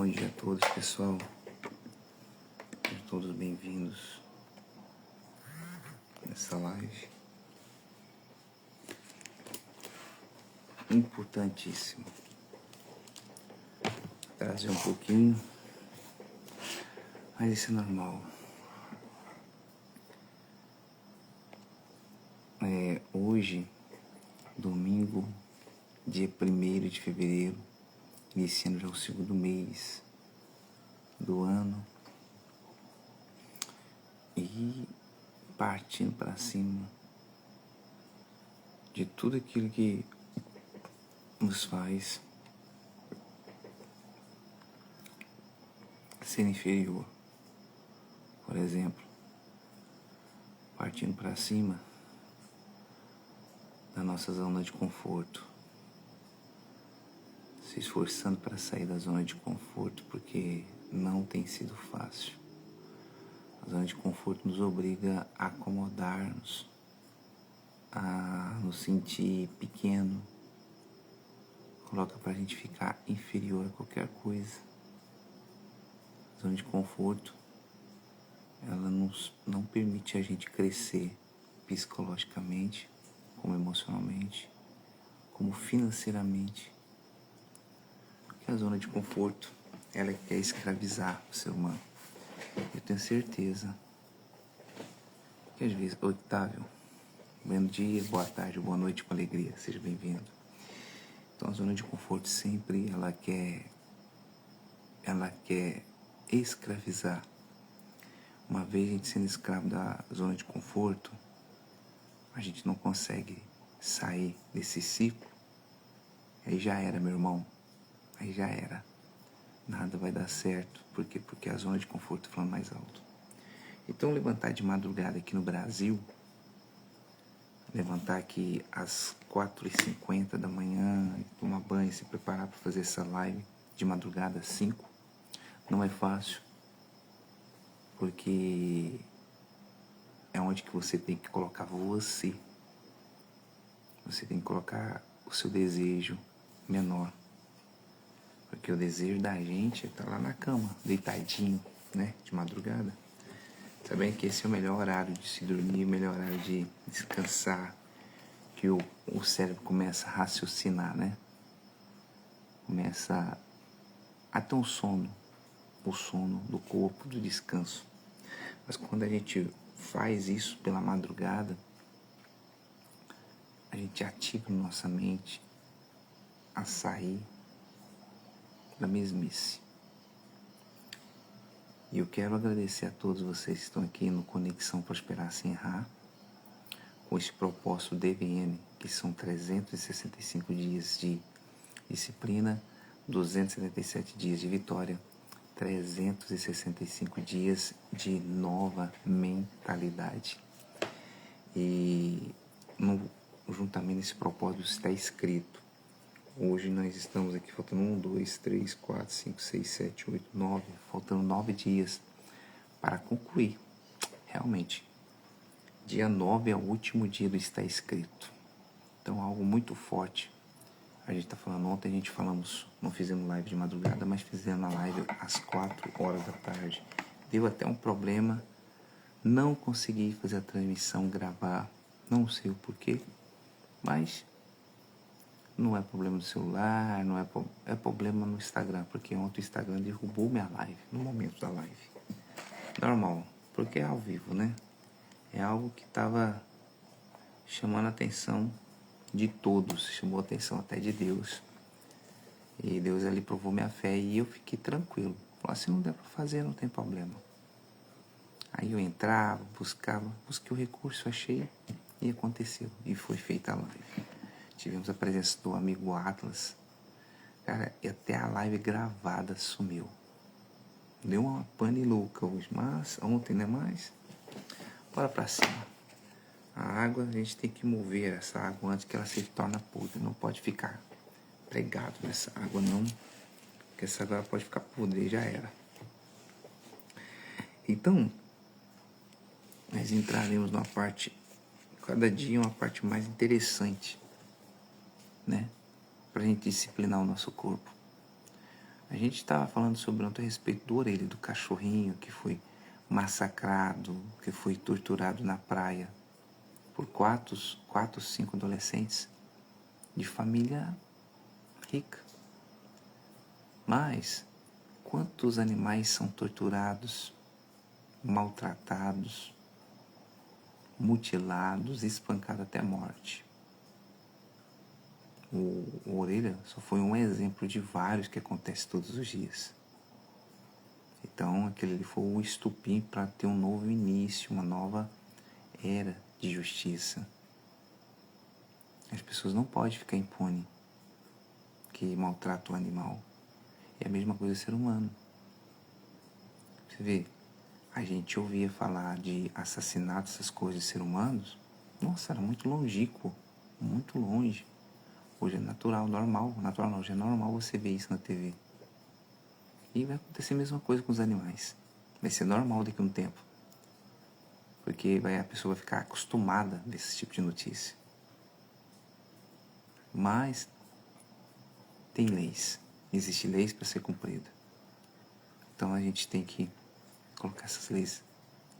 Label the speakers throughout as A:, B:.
A: Bom dia a todos, pessoal. Sejam todos bem-vindos nessa live. Importantíssimo trazer um pouquinho, mas isso é normal. Hoje, domingo, dia 1º de fevereiro, iniciando já o segundo mês do ano e partindo para cima de tudo aquilo que nos faz ser inferior. Por exemplo, partindo para cima da nossa zona de conforto, se esforçando para sair da zona de conforto, porque não tem sido fácil. A zona de conforto nos obriga a acomodar-nos, a nos sentir pequeno, coloca para a gente ficar inferior a qualquer coisa. A zona de conforto, ela não permite a gente crescer psicologicamente, como emocionalmente, como financeiramente. Porque a zona de conforto, ela quer escravizar o ser humano. Eu tenho certeza que às vezes... Octávio, bom dia, boa tarde, boa noite, com alegria, seja bem-vindo. Então a zona de conforto sempre ela quer escravizar. Uma vez a gente sendo escravo da zona de conforto, a gente não consegue sair desse ciclo. Aí já era, meu irmão. Aí já era. Nada vai dar certo. Por quê? Porque a zona de conforto falando mais alto. Então levantar de madrugada aqui no Brasil, levantar aqui às 4h50 da manhã, tomar banho, se preparar para fazer essa live de madrugada às 5, não é fácil. Porque é onde que você tem que colocar você. Você tem que colocar o seu desejo menor. Porque o desejo da gente é estar lá na cama, deitadinho, né? De madrugada. Sabendo que esse é o melhor horário de se dormir, o melhor horário de descansar. Que o cérebro começa a raciocinar, né? Começa a ter um sono. O sono do corpo, do descanso. Mas quando a gente faz isso pela madrugada, a gente ativa nossa mente a sair da mesmice. E eu quero agradecer a todos vocês que estão aqui no Conexão Prosperar Sem Errar, com esse propósito DVN, que são 365 dias de disciplina, 277 dias de vitória, 365 dias de nova mentalidade. E juntamente nesse propósito está escrito. Hoje nós estamos aqui faltando 1, 2, 3, 4, 5, 6, 7, 8, 9, faltando 9 dias para concluir. Realmente, dia 9 é o último dia do está escrito. Então, algo muito forte. A gente está falando, ontem a gente falamos, não fizemos live de madrugada, mas fizemos a live às 4 horas da tarde. Deu até um problema, não consegui fazer a transmissão, gravar, não sei o porquê, mas não é problema do celular, não é problema no Instagram, porque ontem o Instagram derrubou minha live, no momento da live. Normal, porque é ao vivo, né? É algo que estava chamando a atenção de todos, chamou a atenção até de Deus. E Deus ali provou minha fé e eu fiquei tranquilo. Falei, assim, não der para fazer, não tem problema. Aí eu entrava, busquei o recurso, achei e aconteceu. E foi feita a live. Tivemos a presença do amigo Atlas. Cara, e até a live gravada sumiu. Deu uma pane louca hoje, mas ontem, né? Mas bora pra cima. A água, a gente tem que mover essa água antes que ela se torne podre. Não pode ficar pregado nessa água, não. Porque essa água pode ficar podre e já era. Então, nós entraremos numa parte, cada dia uma parte mais interessante, né? Pra gente disciplinar o nosso corpo. A gente estava falando sobre ontem a respeito do Orelha, do cachorrinho que foi massacrado, que foi torturado na praia por quatro, 5 adolescentes de família rica. Mas quantos animais são torturados, maltratados, mutilados, espancados até a morte? O Orelha só foi um exemplo de vários que acontecem todos os dias. Então, aquele ali foi o estupim para ter um novo início, uma nova era de justiça. As pessoas não podem ficar impunes que maltratam o animal. É a mesma coisa do ser humano. Você vê, a gente ouvia falar de assassinato, essas coisas de seres humanos. Nossa, era muito longínquo, muito longe. Hoje é natural, normal. Natural não, hoje é normal você ver isso na TV. E vai acontecer a mesma coisa com os animais. Vai ser normal daqui a um tempo. Porque a pessoa vai ficar acostumada a esse tipo de notícia. Mas tem leis. Existem leis para ser cumprida. Então a gente tem que colocar essas leis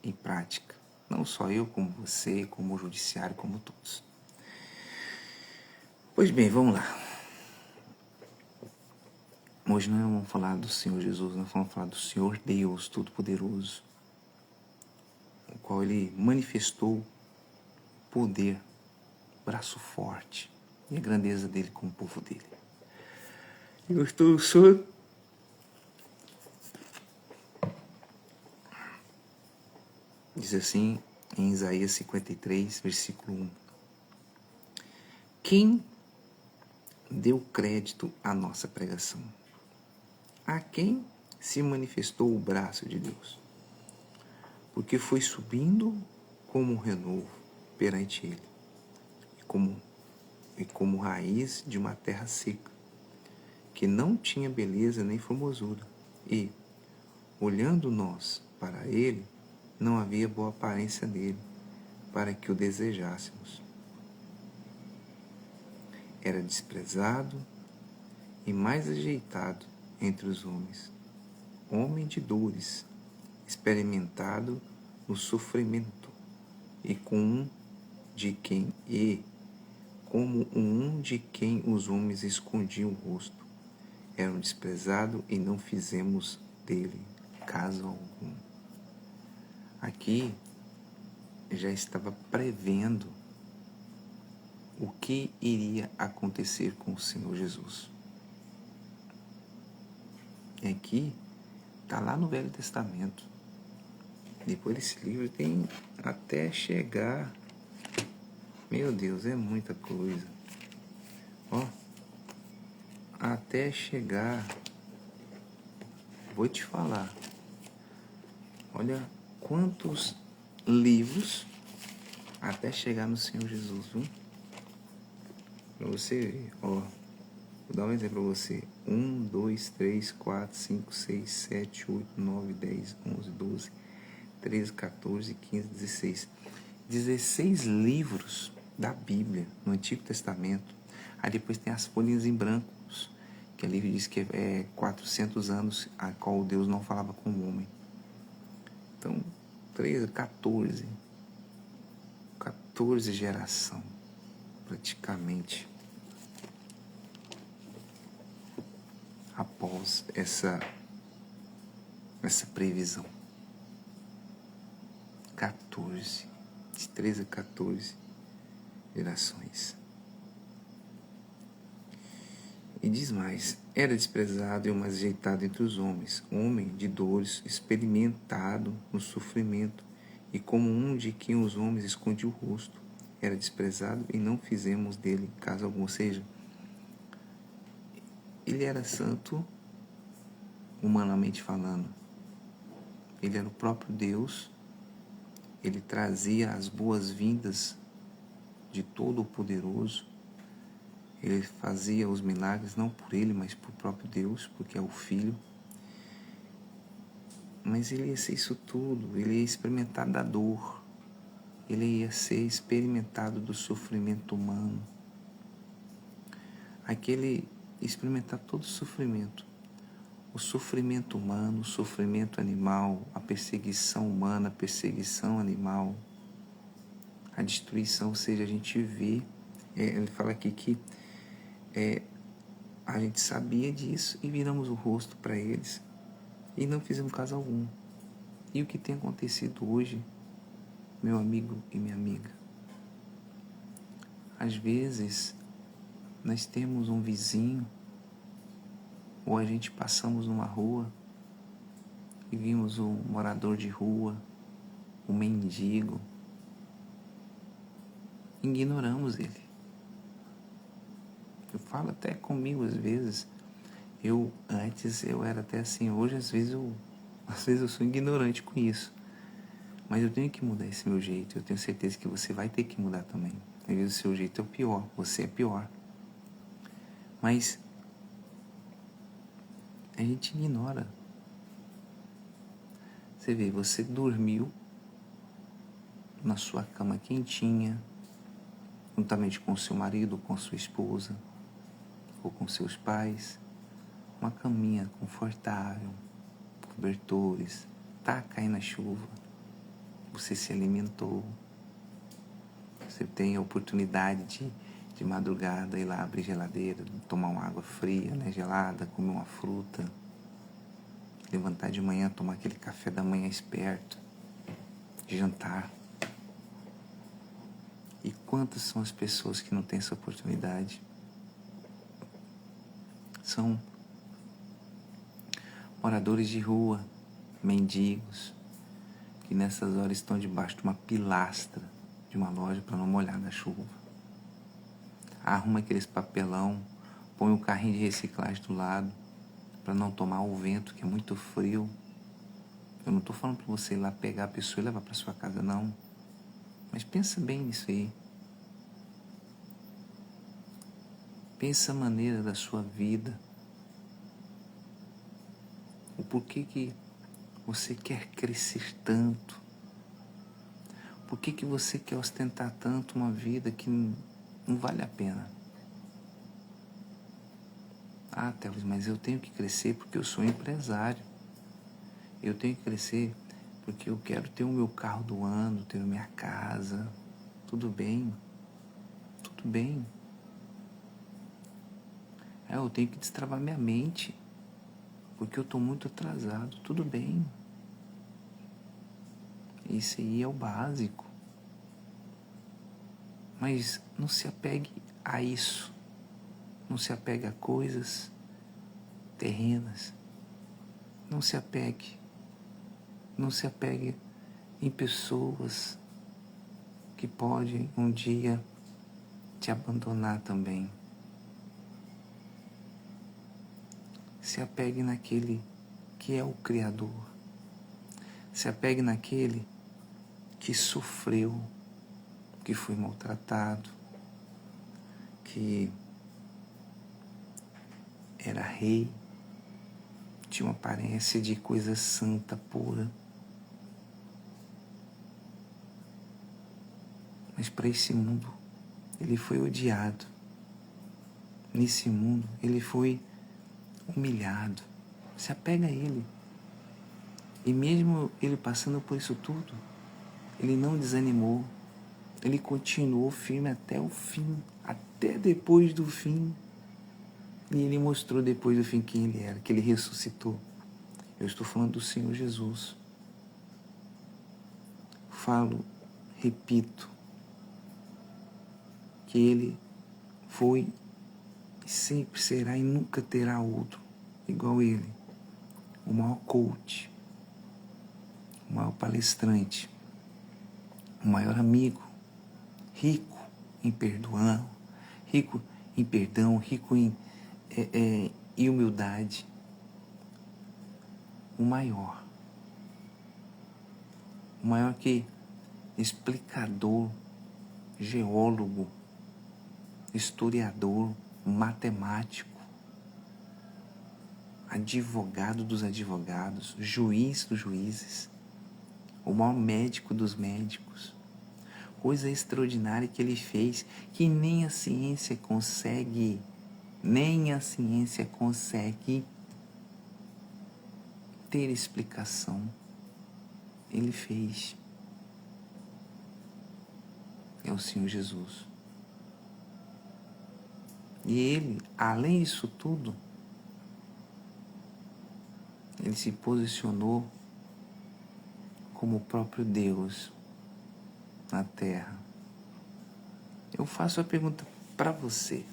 A: em prática. Não só eu, como você, como o judiciário, como todos. Pois bem, vamos lá. Hoje nós vamos falar do Senhor Jesus, nós vamos falar do Senhor Deus Todo-Poderoso, o qual Ele manifestou poder, braço forte e a grandeza dele com o povo dele. Eu estou só diz assim em Isaías 53, versículo 1. Quem deu crédito à nossa pregação? A quem se manifestou o braço de Deus? Porque foi subindo como um renovo perante ele, e como raiz de uma terra seca, que não tinha beleza nem formosura, e, olhando nós para ele, não havia boa aparência nele, para que o desejássemos. Era desprezado e mais ajeitado entre os homens, homem de dores, experimentado no sofrimento, e como um de quem os homens escondiam o rosto. Era um desprezado e não fizemos dele caso algum. Aqui já estava prevendo o que iria acontecer com o Senhor Jesus. E aqui está lá no Velho Testamento. Depois desse livro tem até chegar. Meu Deus, é muita coisa. Ó, até chegar. Vou te falar. Olha quantos livros até chegar no Senhor Jesus, viu? Pra você ver, ó. Vou dar um exemplo pra você. 1, 2, 3, 4, 5, 6, 7, 8, 9, 10, 11, 12, 13, 14, 15, 16. 16 livros da Bíblia no Antigo Testamento. Aí depois tem as folhinhas em brancos, que ali diz que é 400 anos a qual Deus não falava com o homem. Então, 13, 14 geração, praticamente, após essa previsão. 14, de 13 a 14 gerações. E diz mais, era desprezado e o mais ajeitado entre os homens, homem de dores, experimentado no sofrimento, e como um de quem os homens escondiam o rosto. Era desprezado e não fizemos dele caso algum. Ou seja, ele era santo, humanamente falando. Ele era o próprio Deus. Ele trazia as boas-vindas de Todo-Poderoso. Ele fazia os milagres não por ele, mas por próprio Deus, porque é o Filho. Mas ele ia ser isso tudo. Ele ia experimentar da dor. Ele ia ser experimentado do sofrimento humano. Aquele experimentar todo o sofrimento. o sofrimento humano, o sofrimento animal, a perseguição humana, a perseguição animal, a destruição, ou seja, a gente vê, ele fala aqui que a gente sabia disso e viramos o rosto para eles e não fizemos caso algum. E o que tem acontecido hoje, meu amigo e minha amiga? Às vezes, nós temos um vizinho, ou a gente passamos numa rua e vimos um morador de rua, um mendigo, ignoramos ele. Eu falo até comigo às vezes, antes eu era até assim, hoje às vezes eu sou ignorante com isso. Mas eu tenho que mudar esse meu jeito, eu tenho certeza que você vai ter que mudar também. Às vezes o seu jeito é o pior, você é pior. Mas a gente ignora. Você vê, você dormiu na sua cama quentinha, juntamente com seu marido, com sua esposa, ou com seus pais, uma caminha confortável, cobertores, tá caindo a chuva, você se alimentou, você tem a oportunidade de madrugada ir lá abrir geladeira, tomar uma água fria, né, gelada, comer uma fruta, levantar de manhã, tomar aquele café da manhã esperto, jantar. E quantas são as pessoas que não têm essa oportunidade? São moradores de rua, mendigos, que nessas horas estão debaixo de uma pilastra de uma loja para não molhar na chuva. Arruma aqueles papelão, põe o carrinho de reciclagem do lado para não tomar o vento, que é muito frio. Eu não estou falando para você ir lá pegar a pessoa e levar para sua casa, não. Mas pensa bem nisso aí. Pensa a maneira da sua vida. O porquê que você quer crescer tanto. Por que você quer ostentar tanto uma vida que não vale a pena? Ah, Teles, mas eu tenho que crescer porque eu sou empresário. Eu tenho que crescer porque eu quero ter o meu carro do ano, ter a minha casa. Tudo bem. Tudo bem. Eu tenho que destravar minha mente porque eu estou muito atrasado. Tudo bem. Isso aí é o básico. Mas não se apegue a isso. Não se apegue a coisas terrenas. Não se apegue. Não se apegue em pessoas que podem um dia te abandonar também. Se apegue naquele que é o Criador. Se apegue naquele que sofreu, que foi maltratado, que era rei, tinha uma aparência de coisa santa, pura. Mas para esse mundo, ele foi odiado. Nesse mundo, ele foi humilhado. Se apega a ele. E mesmo ele passando por isso tudo, ele não desanimou. Ele continuou firme até o fim, até depois do fim. E ele mostrou depois do fim quem ele era, que ele ressuscitou. Eu estou falando do Senhor Jesus. Falo, repito, que ele foi e sempre será e nunca terá outro igual ele. O maior coach, o maior palestrante, o maior amigo, rico em perdão, rico em perdão, rico em humildade. O maior que explicador, geólogo, historiador, matemático, advogado dos advogados, juiz dos juízes, o maior médico dos médicos. Coisa extraordinária que ele fez, que nem a ciência consegue, ter explicação. Ele fez. É o Senhor Jesus. E Ele, além disso tudo, Ele se posicionou como o próprio Deus na terra. Eu faço a pergunta para você.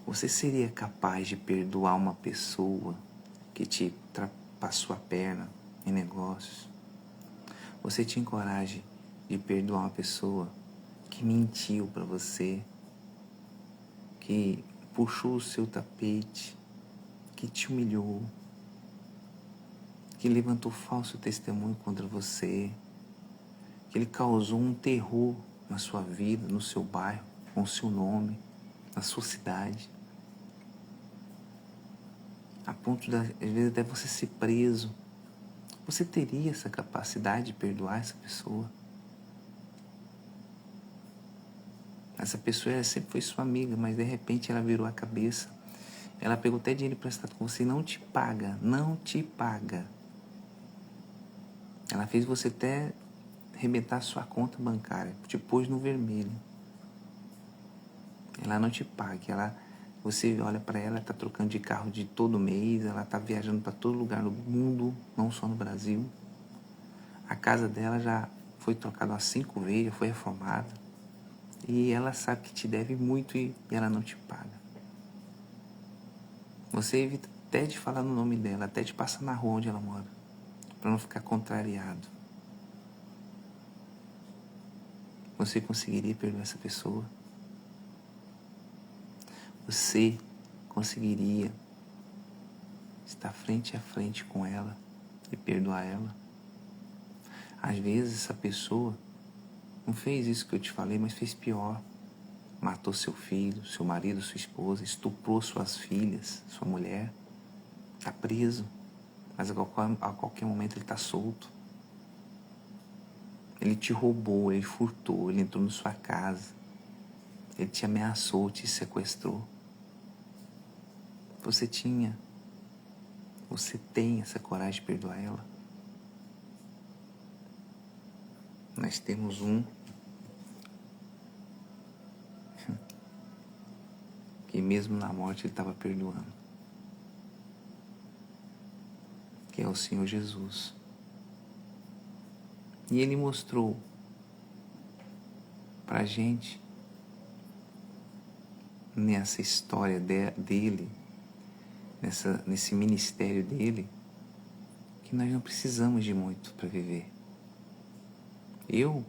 A: Você seria capaz de perdoar uma pessoa que te passou a perna em negócios? Você tinha coragem de perdoar uma pessoa que mentiu para você, que puxou o seu tapete, que te humilhou, que levantou falso testemunho contra você, que ele causou um terror na sua vida, no seu bairro, com o seu nome, na sua cidade, a ponto de, às vezes, até você ser preso? Você teria essa capacidade de perdoar essa pessoa? Essa pessoa ela sempre foi sua amiga, mas de repente ela virou a cabeça. Ela pegou até dinheiro emprestado com você e não te paga, não te paga. Ela fez você até arrebentar sua conta bancária, te pôs no vermelho. Ela não te paga, você olha para ela, está trocando de carro de todo mês, ela está viajando para todo lugar no mundo, não só no Brasil. A casa dela já foi trocada umas 5 vezes, já foi reformada. E ela sabe que te deve muito e ela não te paga. Você evita até de falar no nome dela, até de passar na rua onde ela mora, para não ficar contrariado. Você conseguiria perdoar essa pessoa? Você conseguiria estar frente a frente com ela e perdoar ela? Às vezes essa pessoa não fez isso que eu te falei, mas fez pior. Matou seu filho, seu marido, sua esposa, estuprou suas filhas, sua mulher. Está preso, mas a qualquer momento ele está solto. Ele te roubou, ele furtou, ele entrou na sua casa. Ele te ameaçou, te sequestrou. Você tem essa coragem de perdoar ela? Nós temos um que mesmo na morte ele estava perdoando, que é o Senhor Jesus. E ele mostrou pra gente, nessa história dele, nesse ministério dele, que nós não precisamos de muito para viver. Eu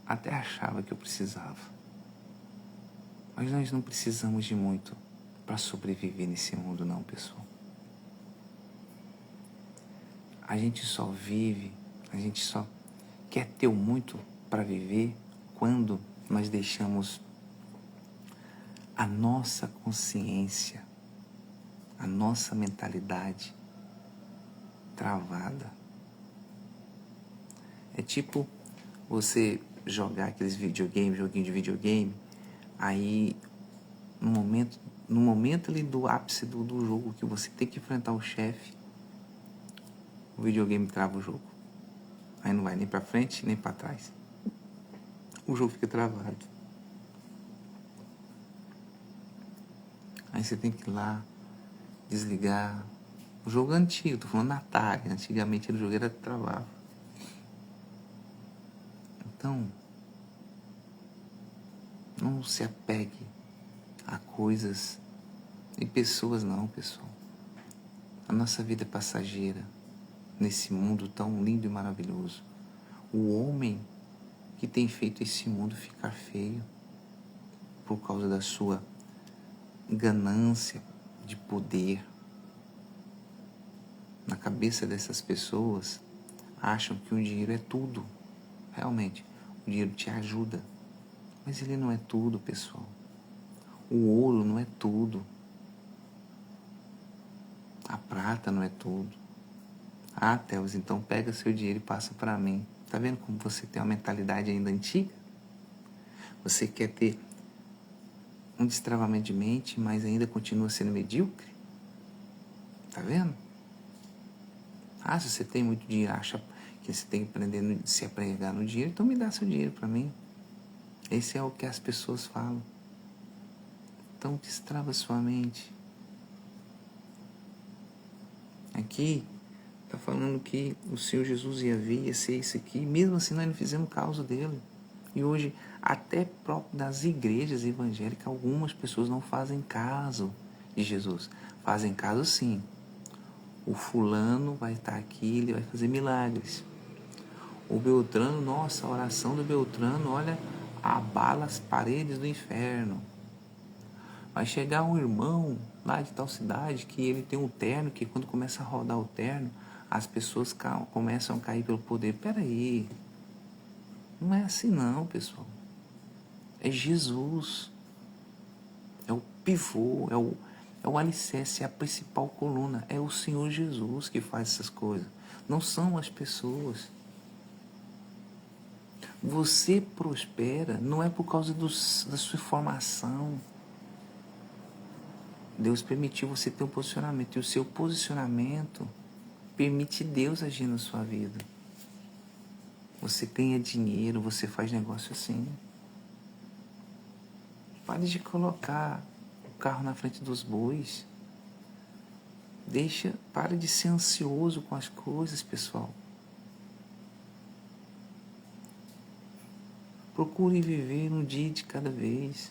A: até achava que eu precisava. Mas nós não precisamos de muito para sobreviver nesse mundo, não, pessoal. A gente só vive, a gente só quer ter o muito para viver quando nós deixamos a nossa consciência, a nossa mentalidade travada. É tipo você jogar aqueles joguinho de videogame, aí no momento ali do ápice do jogo, que você tem que enfrentar o chefe, o videogame trava o jogo. Aí não vai nem pra frente, nem pra trás. O jogo fica travado. Aí você tem que ir lá, desligar. O jogo é antigo, tô falando na Atari. Antigamente o jogo era travado. Então, não se apegue a coisas e pessoas não, pessoal. A nossa vida é passageira nesse mundo tão lindo e maravilhoso. O homem que tem feito esse mundo ficar feio por causa da sua ganância de poder. Na cabeça dessas pessoas, acham que o dinheiro é tudo. Realmente, o dinheiro te ajuda, mas ele não é tudo, pessoal. O ouro não é tudo. A prata não é tudo. Ah, Teus, então pega seu dinheiro e passa para mim. Tá vendo como você tem uma mentalidade ainda antiga? Você quer ter um destravamento de mente, mas ainda continua sendo medíocre? Tá vendo? Ah, se você tem muito dinheiro, acha que você tem que aprender se apegar no dinheiro, então me dá seu dinheiro para mim. Esse é o que as pessoas falam. Então destrava sua mente. Aqui está falando que o Senhor Jesus ia vir, ia ser isso aqui. Mesmo assim nós não fizemos caso dele. E hoje, até próprio das igrejas evangélicas, algumas pessoas não fazem caso de Jesus. Fazem caso sim. O fulano vai estar aqui, ele vai fazer milagres. O Beltrano, nossa, a oração do Beltrano, olha, abala as paredes do inferno. Vai chegar um irmão lá de tal cidade que ele tem um terno, que quando começa a rodar o terno, as pessoas começam a cair pelo poder. Peraí, não é assim não, pessoal. É Jesus. É o pivô, é o alicerce, é a principal coluna. É o Senhor Jesus que faz essas coisas. Não são as pessoas. Você prospera não é por causa da sua formação. Deus permitiu você ter um posicionamento. E o seu posicionamento permite Deus agir na sua vida. Você ganha dinheiro, você faz negócio assim. Pare de colocar o carro na frente dos bois. Pare de ser ansioso com as coisas, pessoal. Procure viver um dia de cada vez.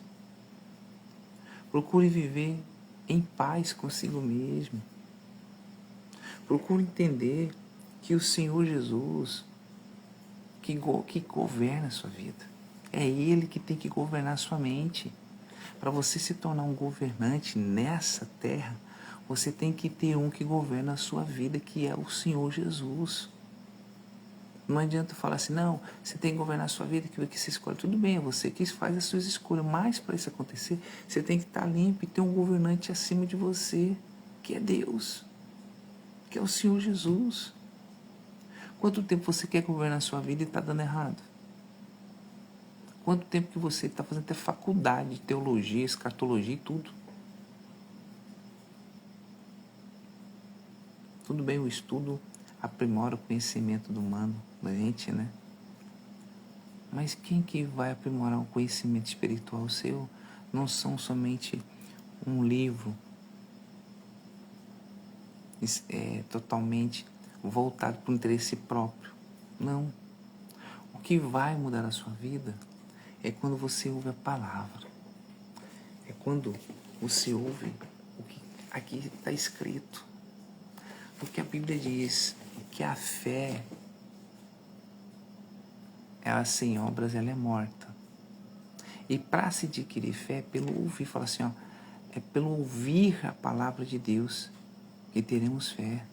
A: Procure viver em paz consigo mesmo. Procure entender que o Senhor Jesus que governa a sua vida. É Ele que tem que governar a sua mente. Para você se tornar um governante nessa terra, você tem que ter um que governa a sua vida, que é o Senhor Jesus. Não adianta falar assim, não, você tem que governar a sua vida, que você escolhe. Tudo bem, é você que faz as suas escolhas, mas para isso acontecer, você tem que estar limpo e ter um governante acima de você, que é Deus, que é o Senhor Jesus. Quanto tempo você quer governar a sua vida e está dando errado? Quanto tempo que você está fazendo até faculdade de teologia, escatologia e tudo? Tudo bem, o estudo aprimora o conhecimento do humano, da gente, né? Mas quem que vai aprimorar o conhecimento espiritual seu? Não são somente um livro totalmente voltado para o interesse próprio. Não. O que vai mudar a sua vida é quando você ouve a palavra. É quando você ouve o que aqui está escrito. Porque a Bíblia diz que a fé, ela sem obras, ela é morta. E para se adquirir fé, é pelo ouvir, fala assim, ó, é pelo ouvir a palavra de Deus que teremos fé.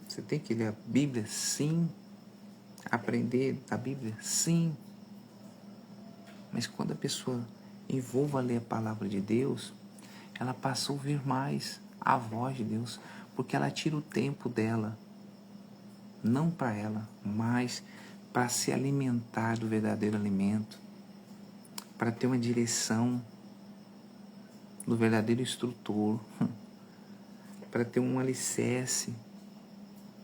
A: Você tem que ler a Bíblia, sim. Aprender a Bíblia, sim. Mas quando a pessoa envolve a ler a palavra de Deus, ela passa a ouvir mais a voz de Deus, porque ela tira o tempo dela, não para ela, mas para se alimentar do verdadeiro alimento, para ter uma direção do verdadeiro instrutor, para ter um alicerce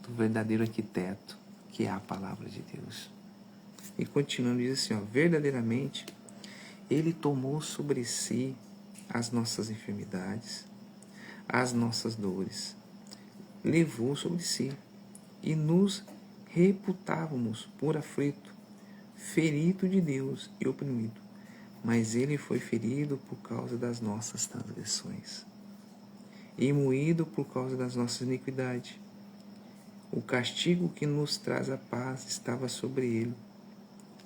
A: do verdadeiro arquiteto, que é a palavra de Deus. E continuando, diz assim, ó, verdadeiramente, Ele tomou sobre si as nossas enfermidades, as nossas dores, levou sobre si, e nos reputávamos por aflito, ferido de Deus e oprimido. Mas Ele foi ferido por causa das nossas transgressões, e moído por causa das nossas iniquidades. O castigo que nos traz a paz estava sobre Ele,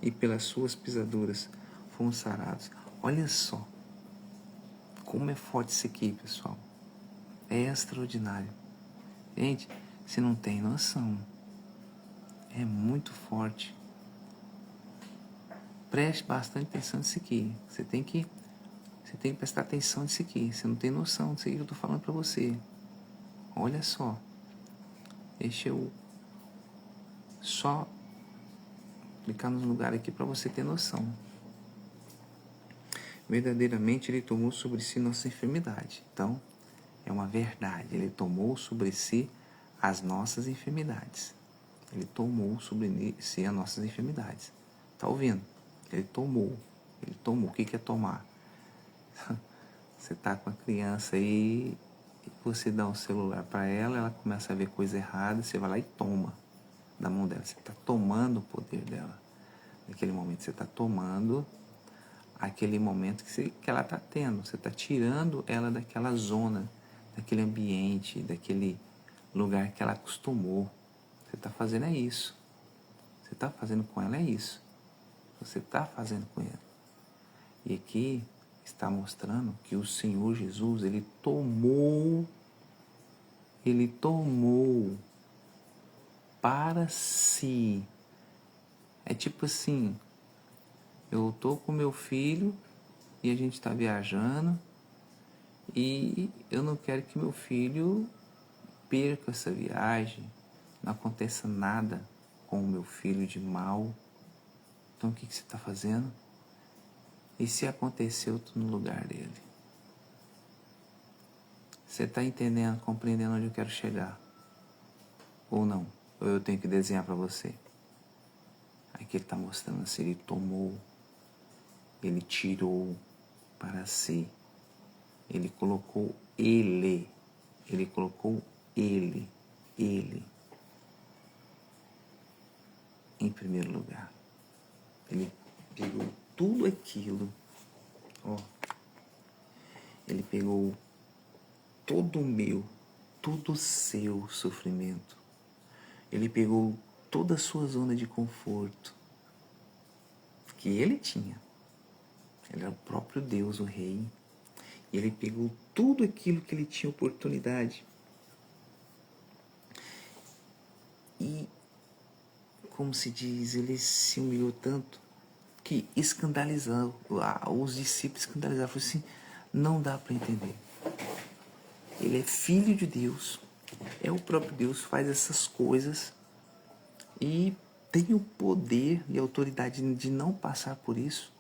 A: e pelas suas pisaduras fomos sarados. Olha só como é forte isso aqui, pessoal. É extraordinário. Gente, você não tem noção. É muito forte. Preste bastante atenção nisso aqui. Você tem que prestar atenção nisso aqui. Você não tem noção disso aqui que eu estou falando para você. Olha só. Deixa eu só clicar no lugar aqui para você ter noção. Verdadeiramente Ele tomou sobre si nossa enfermidade. Então, é uma verdade. Ele tomou sobre si as nossas enfermidades. Ele tomou sobre si as nossas enfermidades. Está ouvindo? Ele tomou. O que é tomar? Você está com a criança aí, e você dá um celular para ela, ela começa a ver coisa errada, você vai lá e toma da mão dela. Você está tomando o poder dela. Naquele momento você está tomando aquele momento que ela está tendo. Você está tirando ela daquela zona, daquele ambiente, daquele lugar que ela acostumou. Você está fazendo isso. Você está fazendo com ela isso. Você está fazendo com ela. E aqui está mostrando que o Senhor Jesus, Ele tomou para si. É tipo assim, eu tô com meu filho e a gente está viajando e eu não quero que meu filho perca essa viagem, não aconteça nada com o meu filho de mal. Então o que você está fazendo? E se acontecer, eu estou no lugar dele? Você está entendendo, compreendendo onde eu quero chegar? Ou não? Ou eu tenho que desenhar para você? Aqui ele está mostrando assim, ele tomou, ele tirou para si, ele colocou ele em primeiro lugar. Ele pegou tudo aquilo, ó, ele pegou todo o meu, todo o seu sofrimento, ele pegou toda a sua zona de conforto que ele tinha. Ele era o próprio Deus, o Rei. E ele pegou tudo aquilo que ele tinha oportunidade. E, como se diz, ele se humilhou tanto que escandalizou. Os discípulos escandalizaram. Falaram assim, não dá para entender. Ele é filho de Deus. É o próprio Deus, faz essas coisas. E tem o poder e a autoridade de não passar por isso.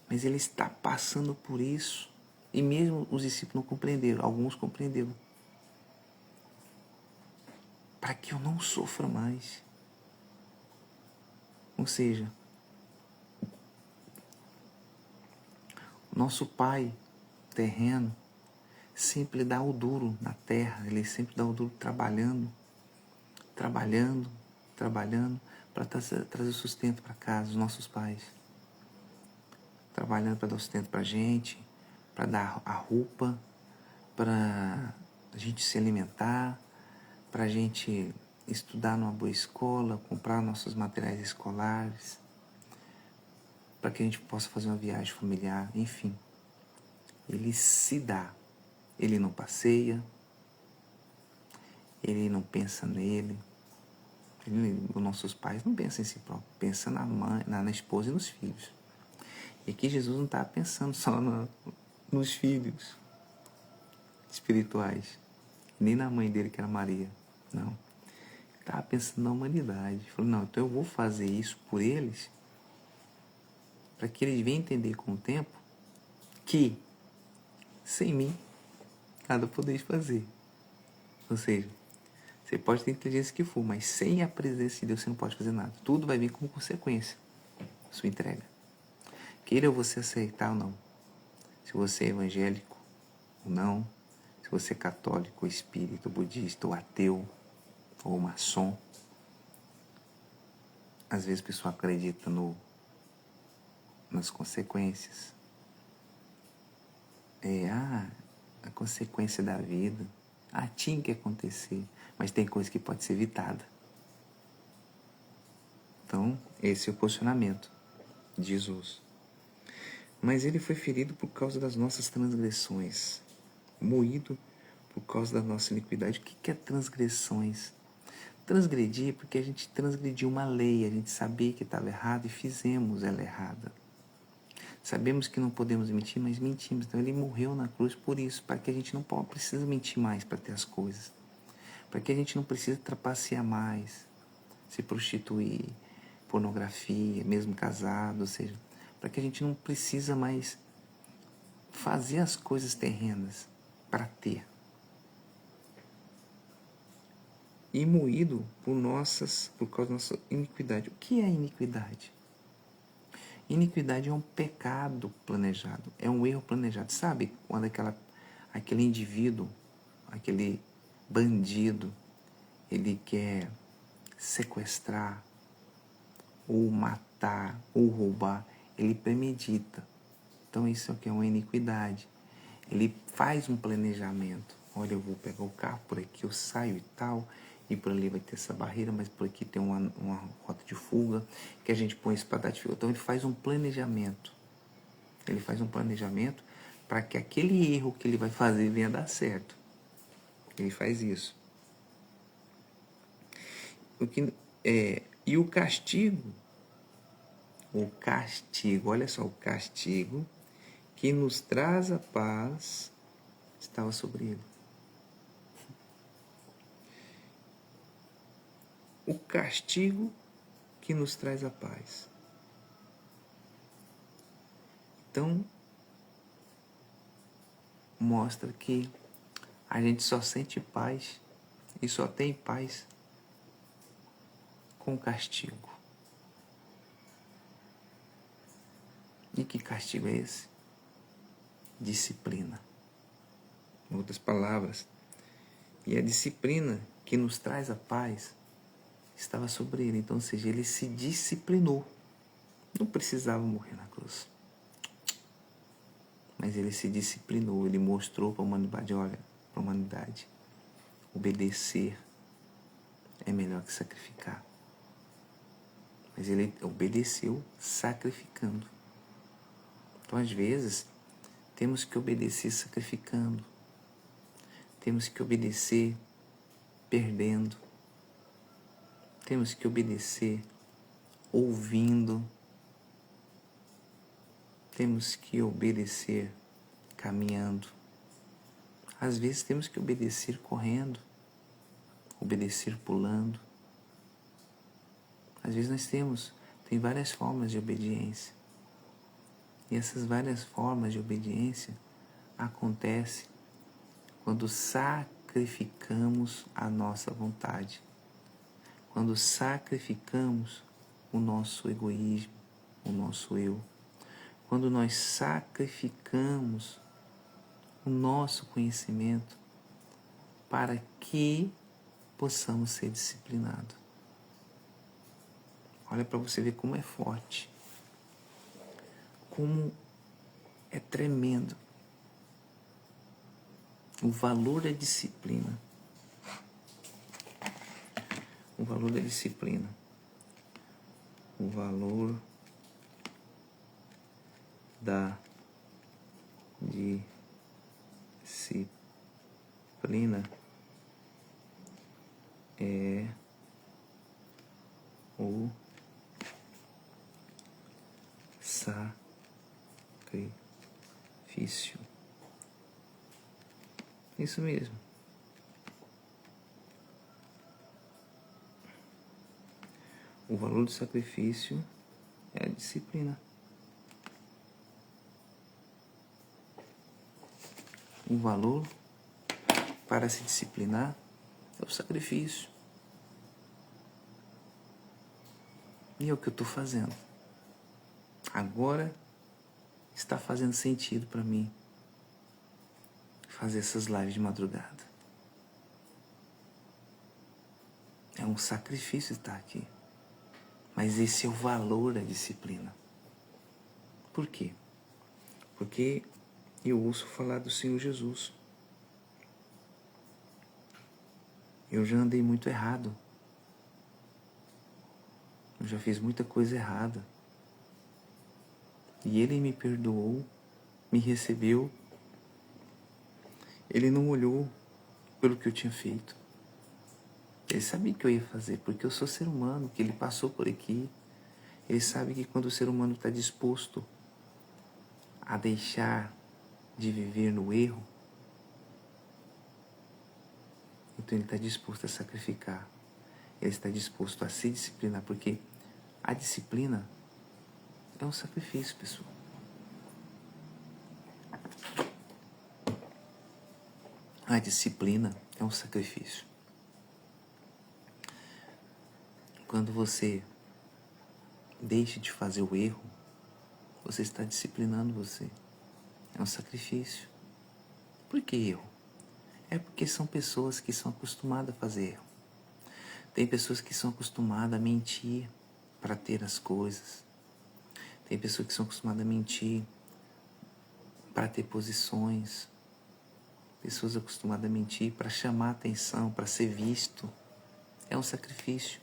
A: Mas ele está passando por isso. E mesmo os discípulos não compreenderam. Alguns compreenderam. Para que eu não sofra mais. Ou seja, nosso Pai terreno sempre dá o duro na terra. Ele sempre dá o duro trabalhando para trazer sustento para casa, os nossos pais. Trabalhando para dar sustento para a gente, para dar a roupa, para a gente se alimentar, para a gente estudar numa boa escola, comprar nossos materiais escolares, para que a gente possa fazer uma viagem familiar, enfim. Ele se dá, ele não passeia, ele não pensa nele. Os nossos pais não pensam em si próprio, pensam na mãe, na esposa e nos filhos. E aqui Jesus não estava pensando só nos filhos espirituais, nem na mãe dele, que era Maria, não. Ele estava pensando na humanidade. Ele falou, não, então eu vou fazer isso por eles, para que eles venham entender com o tempo que, sem mim, nada podeis fazer. Ou seja, você pode ter a inteligência que for, mas sem a presença de Deus você não pode fazer nada. Tudo vai vir como consequência, sua entrega. Queira você aceitar ou não. Se você é evangélico ou não, se você é católico, espírita, budista, ou ateu, ou maçom. Às vezes a pessoa acredita nas consequências. A consequência da vida. Tinha que acontecer. Mas tem coisa que pode ser evitada. Então, esse é o posicionamento de Jesus. Mas ele foi ferido por causa das nossas transgressões. Moído por causa da nossa iniquidade. O que é transgressões? Transgredir porque a gente transgrediu uma lei. A gente sabia que estava errado e fizemos ela errada. Sabemos que não podemos mentir, mas mentimos. Então ele morreu na cruz por isso, para que a gente não precisa mentir mais para ter as coisas. Para que a gente não precisa trapacear mais, se prostituir, pornografia, mesmo casado, ou seja, para que a gente não precisa mais fazer as coisas terrenas para ter. e moído por causa da nossa iniquidade. O que é iniquidade? Iniquidade é um pecado planejado, é um erro planejado. Sabe quando aquele indivíduo, aquele bandido, ele quer sequestrar, ou matar, ou roubar, ele premedita. Então isso aqui é uma iniquidade. Ele faz um planejamento. Olha, eu vou pegar o carro, por aqui eu saio e tal, e por ali vai ter essa barreira, mas por aqui tem uma rota de fuga, que a gente põe isso para dar dificuldade. Então ele faz um planejamento. Ele faz um planejamento para que aquele erro que ele vai fazer venha dar certo. Ele faz isso. E o castigo, olha só, o castigo que nos traz a paz estava sobre ele. O castigo que nos traz a paz. Então, mostra que a gente só sente paz e só tem paz com castigo. E que castigo é esse? Disciplina. Em outras palavras, e a disciplina que nos traz a paz estava sobre ele. Então, ou seja, ele se disciplinou. Não precisava morrer na cruz. Mas ele se disciplinou, ele mostrou para a humanidade, olha, para a humanidade, obedecer é melhor que sacrificar. Mas ele obedeceu sacrificando. Então, às vezes, temos que obedecer sacrificando. Temos que obedecer perdendo. Temos que obedecer ouvindo. Temos que obedecer caminhando. Às vezes temos que obedecer correndo, obedecer pulando. Às vezes tem várias formas de obediência. E essas várias formas de obediência acontecem quando sacrificamos a nossa vontade. Quando sacrificamos o nosso egoísmo, o nosso eu. Quando nós sacrificamos o nosso conhecimento para que possamos ser disciplinados. Olha para você ver como é forte, como é tremendo o valor da disciplina. O valor da disciplina. O valor da disciplina é o sacrifício. Isso mesmo. O valor do sacrifício é a disciplina. O valor para se disciplinar é o sacrifício. E é o que eu estou fazendo. Agora está fazendo sentido para mim fazer essas lives de madrugada. É um sacrifício estar aqui. Mas esse é o valor da disciplina. Por quê? Porque eu ouço falar do Senhor Jesus. Eu já andei muito errado. Eu já fiz muita coisa errada. E Ele me perdoou, me recebeu. Ele não olhou pelo que eu tinha feito. Ele sabia o que eu ia fazer, porque eu sou ser humano, que Ele passou por aqui. Ele sabe que quando o ser humano está disposto a deixar de viver no erro, então ele está disposto a sacrificar. Ele está disposto a se disciplinar, porque a disciplina é um sacrifício, pessoal. A disciplina é um sacrifício. Quando você deixa de fazer o erro, você está disciplinando você. É um sacrifício. Por que erro? É porque são pessoas que são acostumadas a fazer erro. Tem pessoas que são acostumadas a mentir para ter as coisas. Tem pessoas que são acostumadas a mentir para ter posições. Pessoas acostumadas a mentir para chamar atenção, para ser visto. É um sacrifício.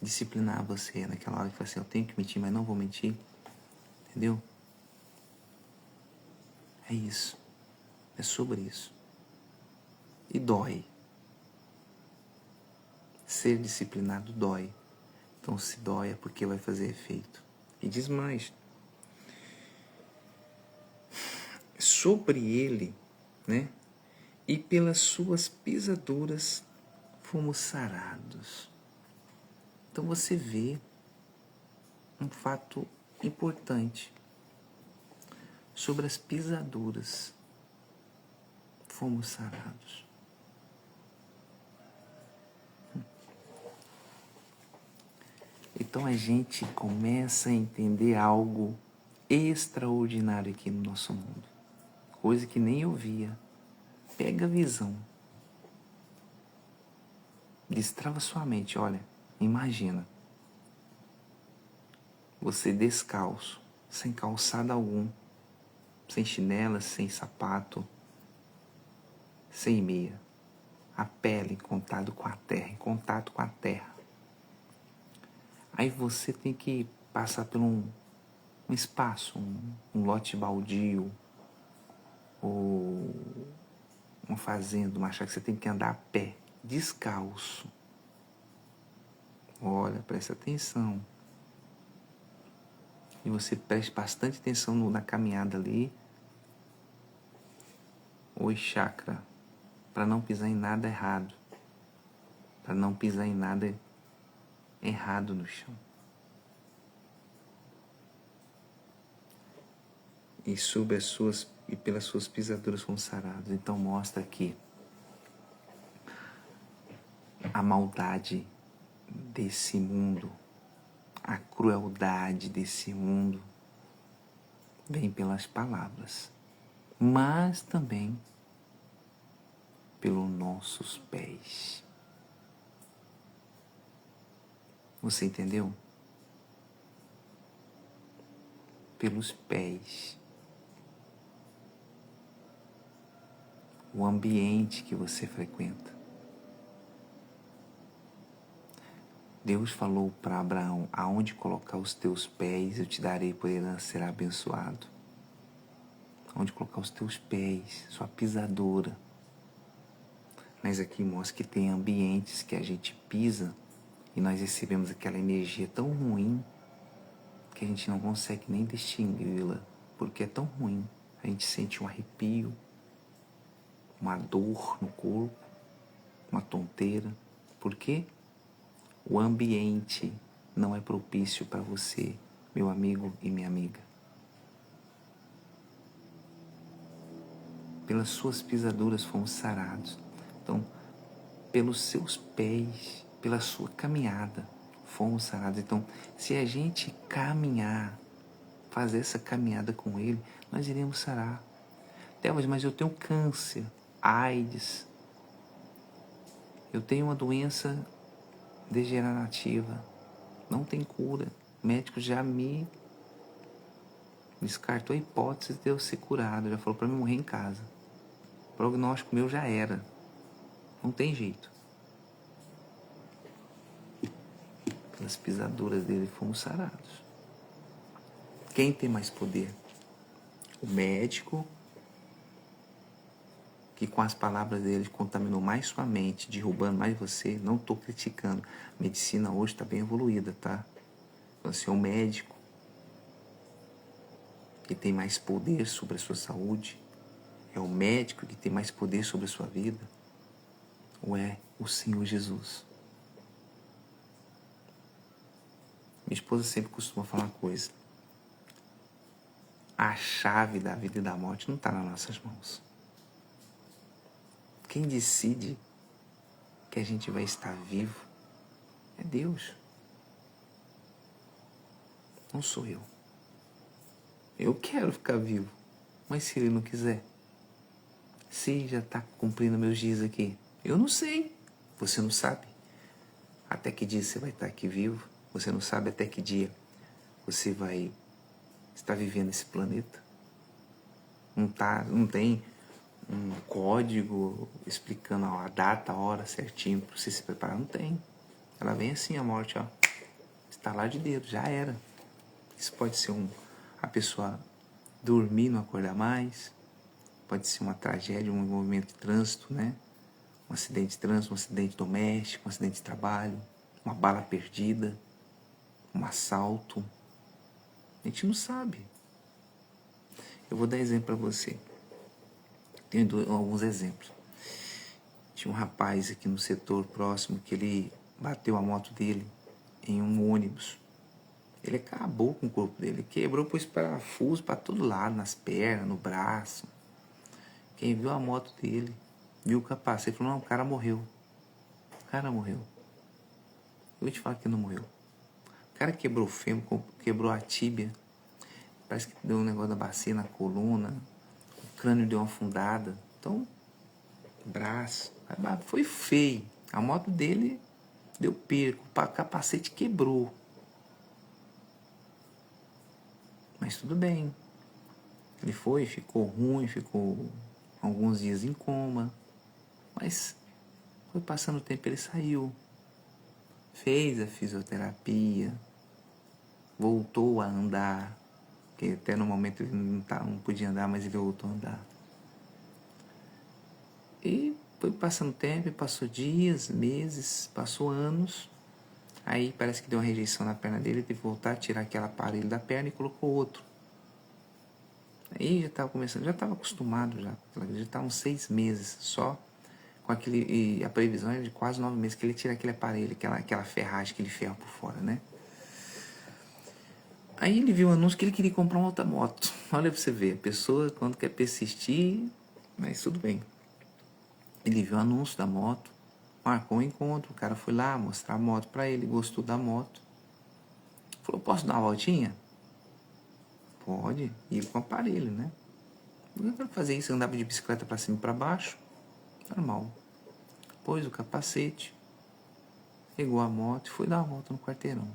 A: Disciplinar você naquela hora que fala assim, eu tenho que mentir, mas não vou mentir. Entendeu? É isso. É sobre isso. E dói. Ser disciplinado dói. Então, se dói é porque vai fazer efeito. E diz mais. Sobre ele, né? E pelas suas pisaduras fomos sarados. Então você vê um fato importante. Sobre as pisaduras fomos sarados. Então a gente começa a entender algo extraordinário aqui no nosso mundo. Coisa que nem eu via. Pega a visão. Destrava sua mente, olha, imagina. Você descalço, sem calçado algum, sem chinelas, sem sapato, sem meia. A pele em contato com a terra, em contato com a terra. Aí você tem que passar por um espaço, um lote baldio, ou uma fazenda, uma chácara que você tem que andar a pé, descalço. Olha, presta atenção. E você preste bastante atenção na caminhada ali. Oi, chácara, para não pisar em nada errado. Para não pisar em nada errado no chão. E pelas suas pisaduras fomos sarados. Então mostra aqui a maldade desse mundo, a crueldade desse mundo vem pelas palavras, mas também pelos nossos pés. Você entendeu? Pelos pés. O ambiente que você frequenta. Deus falou para Abraão, aonde colocar os teus pés, eu te darei por herança, será abençoado. Aonde colocar os teus pés, sua pisadora. Mas aqui mostra que tem ambientes que a gente pisa e nós recebemos aquela energia tão ruim que a gente não consegue nem distingui-la, porque é tão ruim. A gente sente um arrepio, uma dor no corpo, uma tonteira. Por quê? O ambiente não é propício para você, meu amigo e minha amiga. Pelas suas pisaduras fomos sarados. Então, pelos seus pés, pela sua caminhada, fomos sarados. Então, se a gente caminhar, fazer essa caminhada com Ele, nós iremos sarar. Deus, mas eu tenho câncer, AIDS, eu tenho uma doença degenerativa, não tem cura. O médico já me descartou a hipótese de eu ser curado, já falou para mim morrer em casa. O prognóstico meu já era, não tem jeito. Pelas pisaduras dele fomos sarados. Quem tem mais poder? O médico, que com as palavras dele contaminou mais sua mente, derrubando mais você. Não estou criticando. A medicina hoje está bem evoluída, tá? Então, assim, o médico que tem mais poder sobre a sua saúde, é o médico que tem mais poder sobre a sua vida, ou é o Senhor Jesus? Minha esposa sempre costuma falar uma coisa. A chave da vida e da morte não está nas nossas mãos. Quem decide que a gente vai estar vivo É Deus. Não sou eu. Eu quero ficar vivo. Mas se Ele não quiser? Se Ele já está cumprindo meus dias aqui? Eu não sei. Você não sabe. Até que dia você vai estar aqui vivo? Você não sabe até que dia você vai estar vivendo esse planeta? Não tem um código explicando a data, a hora certinho para você se preparar. Não tem. Ela vem assim, a morte, ó. Estalar de dedo, já era. Isso pode ser a pessoa dormir, não acordar mais. Pode ser uma tragédia, um envolvimento de trânsito, né? Um acidente de trânsito, um acidente doméstico, um acidente de trabalho, uma bala perdida, um assalto. A gente não sabe. Eu vou dar exemplo para você. Tenho alguns exemplos. Tinha um rapaz aqui no setor próximo que ele bateu a moto dele em um ônibus. Ele acabou com o corpo dele, quebrou, pôs parafuso para todo lado, nas pernas, no braço. Quem viu a moto dele, viu o capacete, falou, não, o cara morreu. O cara morreu. Eu vou te falar que não morreu. O cara quebrou o fêmur, quebrou a tíbia, parece que deu um negócio da bacia na coluna, o crânio deu uma afundada. Então, braço, foi feio. A moto dele deu perco, o capacete quebrou. Mas tudo bem. Ele ficou ruim, ficou alguns dias em coma. Mas foi passando o tempo, ele saiu. Fez a fisioterapia. Voltou a andar. Porque até no momento ele não podia andar, mas ele voltou a andar. E foi passando o tempo, passou dias, meses, passou anos. Aí parece que deu uma rejeição na perna dele, teve que voltar a tirar aquele aparelho da perna e colocou outro. Aí já estava começando, já estava acostumado já estava uns 6 meses só com aquele, e a previsão era de quase 9 meses que ele tira aquele aparelho, aquela ferragem, aquele ferro por fora, né? Aí ele viu um anúncio que ele queria comprar uma outra moto. Olha pra você ver, a pessoa quando quer persistir, mas tudo bem. Ele viu o anúncio da moto, marcou um encontro, o cara foi lá mostrar a moto pra ele, gostou da moto. Falou, posso dar uma voltinha? Pode, ir com o aparelho, né? Eu quero fazer isso, eu andava de bicicleta pra cima e pra baixo, normal. Pôs o capacete, pegou a moto e foi dar uma volta no quarteirão.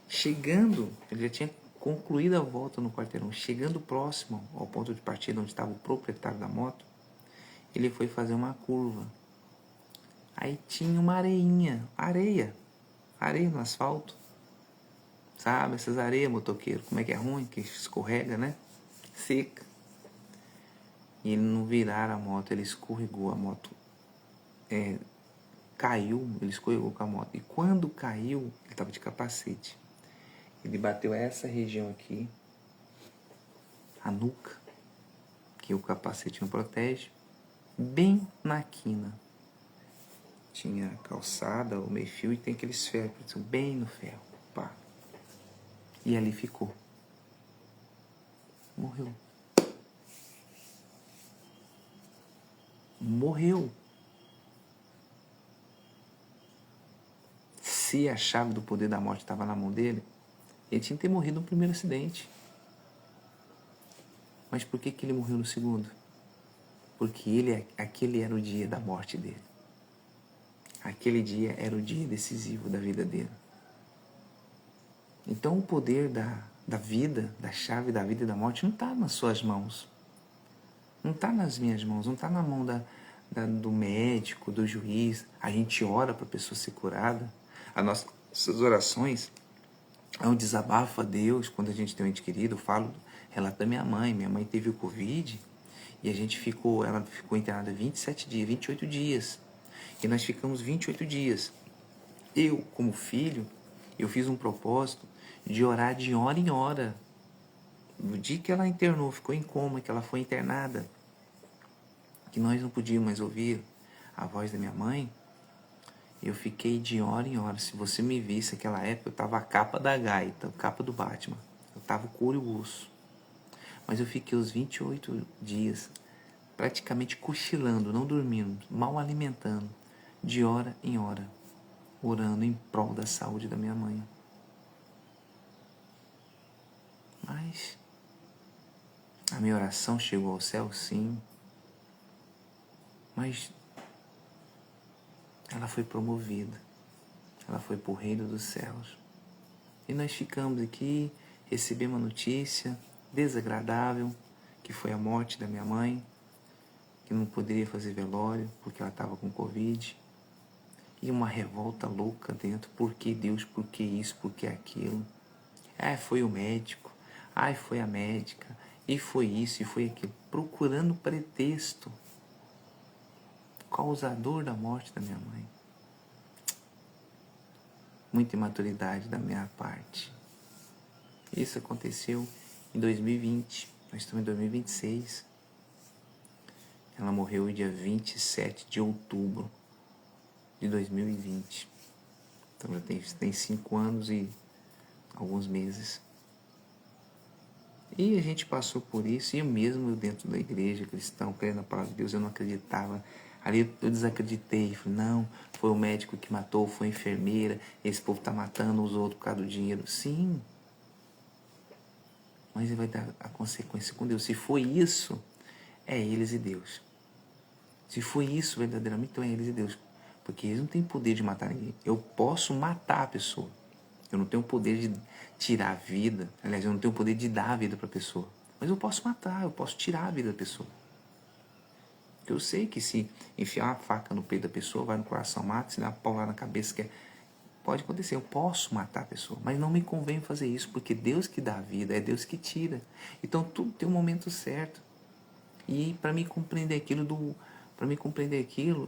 A: Chegando, ele já tinha concluído a volta no quarteirão, chegando próximo ao ponto de partida onde estava o proprietário da moto, ele foi fazer uma curva. Aí tinha uma areia no asfalto. Sabe, essas areias, motoqueiro, como é que é ruim, que escorrega, né? Seca. E ele não viraram a moto, ele escorregou a moto. Caiu, ele escorregou com a moto. E quando caiu, ele estava de capacete. Ele bateu essa região aqui, a nuca, que o capacete não protege, bem na quina. Tinha calçada, o meio-fio, e tem aqueles ferros, bem no ferro. Pá. E ali ficou. Morreu. Morreu. Se a chave do poder da morte estava na mão dele, ele tinha que ter morrido no primeiro acidente. Mas por que ele morreu no segundo? Porque aquele era o dia da morte dele. Aquele dia era o dia decisivo da vida dele. Então o poder da vida, da chave da vida e da morte não está nas suas mãos. Não está nas minhas mãos, não está na mão do médico, do juiz. A gente ora para a pessoa ser curada. As nossas orações é um desabafo a Deus quando a gente tem um ente querido. Eu falo, relato da minha mãe. Minha mãe teve o Covid e ela ficou internada 27 dias, 28 dias. E nós ficamos 28 dias. Eu, como filho, eu fiz um propósito de orar de hora em hora. No dia que ela internou, ficou em coma, que ela foi internada, que nós não podíamos mais ouvir a voz da minha mãe, eu fiquei de hora em hora. Se você me visse naquela época, eu estava a capa da gaita, a capa do Batman. Eu estava o couro e o osso. Mas eu fiquei os 28 dias praticamente cochilando, não dormindo, mal alimentando, de hora em hora. orando em prol da saúde da minha mãe. Mas a minha oração chegou ao céu, sim. Mas ela foi promovida. Ela foi para o reino dos céus. E nós ficamos aqui, recebemos uma notícia desagradável, que foi a morte da minha mãe, que não poderia fazer velório, porque ela estava com Covid. E uma revolta louca dentro. Por que Deus? Por que isso? Por que aquilo? Foi o médico. Foi a médica. E foi isso, e foi aquilo. Procurando pretexto. Causador da morte da minha mãe. Muita imaturidade da minha parte. Isso aconteceu em 2020. Nós estamos em 2026. Ela morreu dia 27 de outubro de 2020. Então já tem 5 anos e alguns meses. E a gente passou por isso, e eu dentro da igreja cristã, crendo na palavra de Deus, eu não acreditava. Ali eu desacreditei, falei, não, foi o médico que matou, foi a enfermeira, esse povo está matando os outros por causa do dinheiro. Sim, mas ele vai dar a consequência com Deus. Se foi isso, é eles e Deus. Se foi isso verdadeiramente, então é eles e Deus. Porque eles não têm poder de matar ninguém. Eu posso matar a pessoa. Eu não tenho o poder de tirar a vida. Aliás, eu não tenho o poder de dar a vida para a pessoa. Mas eu posso matar, eu posso tirar a vida da pessoa. Porque eu sei que se enfiar uma faca no peito da pessoa, vai no coração, mata, se dá uma paulada na cabeça, pode acontecer. Eu posso matar a pessoa, mas não me convém fazer isso, porque Deus que dá a vida, é Deus que tira. Então tudo tem um momento certo. E para me compreender aquilo,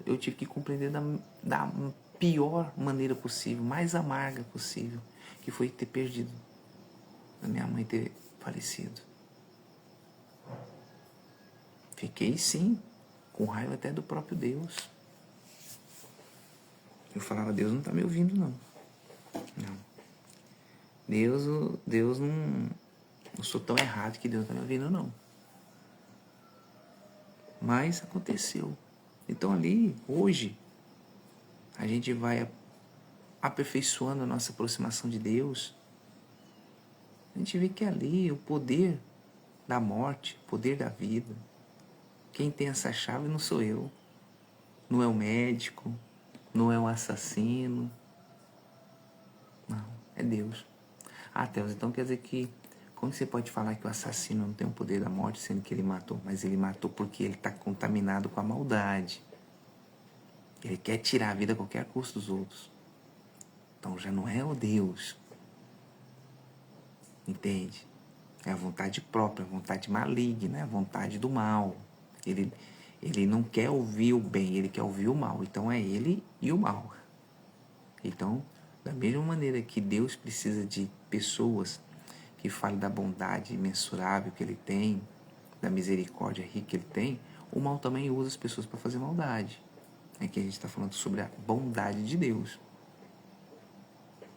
A: eu tive que compreender da pior maneira possível, mais amarga possível, que foi ter perdido, a minha mãe ter falecido. Fiquei sim, com raiva até do próprio Deus. Eu falava, Deus não está me ouvindo não. Não. Deus não sou tão errado que Deus não está me ouvindo não. Mas aconteceu. Então ali, hoje, a gente vai aperfeiçoando a nossa aproximação de Deus. A gente vê que ali o poder da morte, o poder da vida, quem tem essa chave não sou eu. Não é o médico, não é o assassino. Não, é Deus. Deus, então quer dizer que como você pode falar que o assassino não tem o poder da morte, sendo que ele matou? Mas ele matou porque ele está contaminado com a maldade. Ele quer tirar a vida a qualquer custo dos outros. Então já não é o Deus. Entende? É a vontade própria, a vontade maligna, é a vontade do mal. Ele não quer ouvir o bem, ele quer ouvir o mal. Então é ele e o mal. Então, da mesma maneira que Deus precisa de pessoas que falem da bondade imensurável que ele tem, da misericórdia rica que ele tem, o mal também usa as pessoas para fazer maldade. Aqui a gente está falando sobre a bondade de Deus.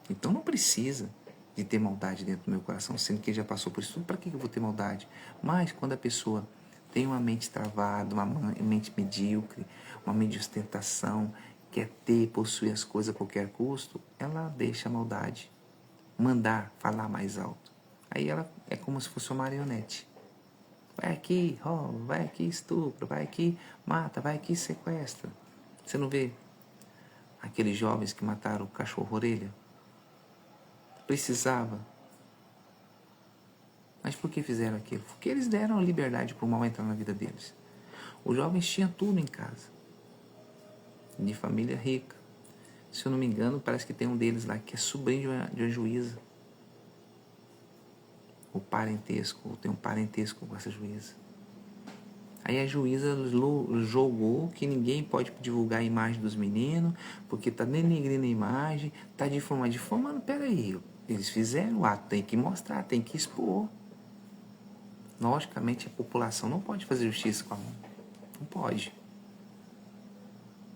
A: Então não precisa de ter maldade dentro do meu coração, sendo que ele já passou por isso tudo. Para que eu vou ter maldade? Mas quando a pessoa tem uma mente travada, uma mente medíocre, uma mente de ostentação, quer ter, possuir as coisas a qualquer custo, ela deixa a maldade mandar, falar mais alto. Aí ela é como se fosse uma marionete. Vai aqui, rouba, vai aqui, estupra, vai aqui, mata, vai aqui, sequestra. Você não vê aqueles jovens que mataram o cachorro-orelha? Precisava. Mas por que fizeram aquilo? Porque eles deram a liberdade para o mal entrar na vida deles. Os jovens tinham tudo em casa. De família rica. Se eu não me engano, parece que tem um deles lá que é sobrinho de uma juíza. O parentesco, ou tem um parentesco com essa juíza. Aí a juíza jogou que ninguém pode divulgar a imagem dos meninos, porque está denegrindo a imagem, está difamando. Difamando, peraí, eles fizeram o ato, tem que mostrar, tem que expor. Logicamente a população não pode fazer justiça com a mão. Não pode.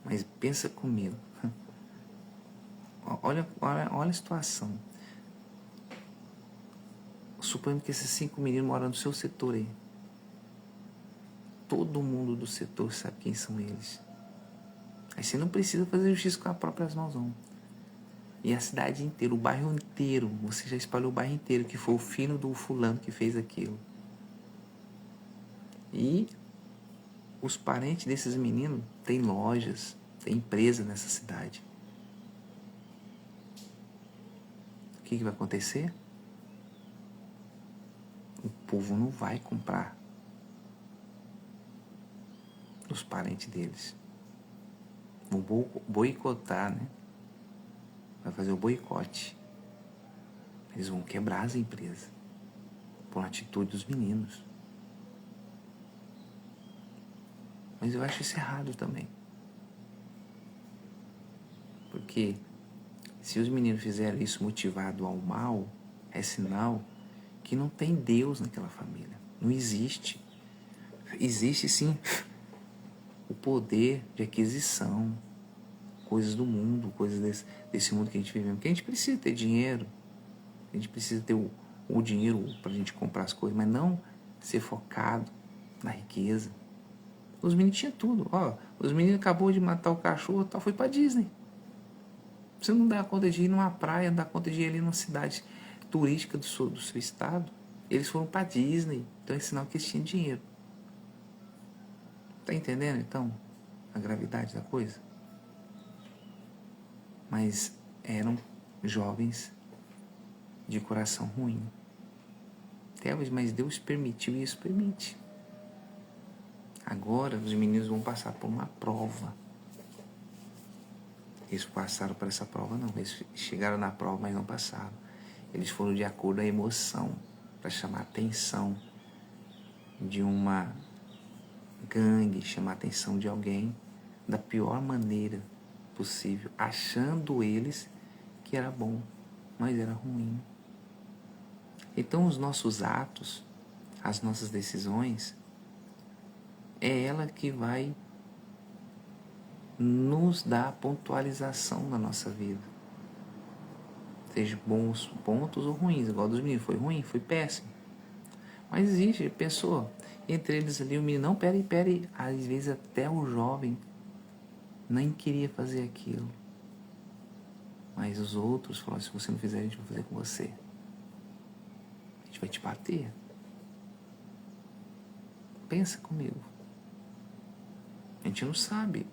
A: Mas pensa comigo. Olha a situação. Suponho que esses 5 meninos moram no seu setor aí. Todo mundo do setor sabe quem são eles. Aí você não precisa fazer justiça com as próprias mãos, não. E a cidade inteira, o bairro inteiro, você já espalhou o bairro inteiro, que foi o filho do fulano que fez aquilo. E os parentes desses meninos têm lojas, têm empresa nessa cidade. O que vai acontecer? O povo não vai comprar os parentes deles. Vão boicotar, né? Vai fazer o boicote. Eles vão quebrar as empresas por atitude dos meninos. Mas eu acho isso errado também. Porque se os meninos fizeram isso motivado ao mal, é sinal que não tem Deus naquela família. Não existe. Existe sim o poder de aquisição, coisas do mundo, coisas desse mundo que a gente vive. Porque a gente precisa ter dinheiro, a gente precisa ter o dinheiro para a gente comprar as coisas, mas não ser focado na riqueza. Os meninos tinham tudo. Os meninos acabou de matar o cachorro, tal, foi para Disney. Você não dá conta de ir numa praia, não dá conta de ir ali numa cidade turística do seu estado. Eles foram para Disney, então é sinal que eles tinham dinheiro. Tá entendendo, então, a gravidade da coisa? Mas eram jovens de coração ruim. Mas Deus permitiu e isso permite. Agora os meninos vão passar por uma prova. Eles passaram por essa prova não. Eles chegaram na prova, mas não passaram. Eles foram de acordo com a emoção, para chamar a atenção de uma gangue, chamar a atenção de alguém da pior maneira possível, achando eles que era bom, mas era ruim. Então os nossos atos, as nossas decisões, é ela que vai nos dar pontualização na nossa vida. Seja bons pontos ou ruins, igual dos meninos. Foi ruim, foi péssimo. Mas existe, pensou, entre eles ali o menino, não, peraí, às vezes até o jovem nem queria fazer aquilo. Mas os outros falaram, se você não fizer, a gente vai fazer com você. A gente vai te bater. Pensa comigo. A gente não sabe.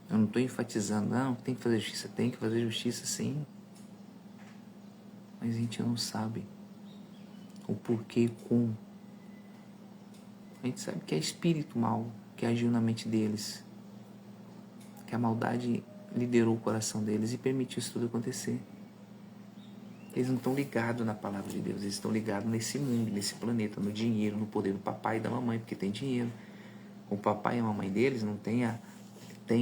A: Eu não estou enfatizando, não, tem que fazer justiça, tem que fazer justiça sim. Mas a gente não sabe o porquê e como. A gente sabe que é espírito mal que agiu na mente deles. Que a maldade liderou o coração deles e permitiu isso tudo acontecer. Eles não estão ligados na palavra de Deus, eles estão ligados nesse mundo, nesse planeta, no dinheiro, no poder do papai e da mamãe, porque tem dinheiro. O papai e a mamãe deles não têm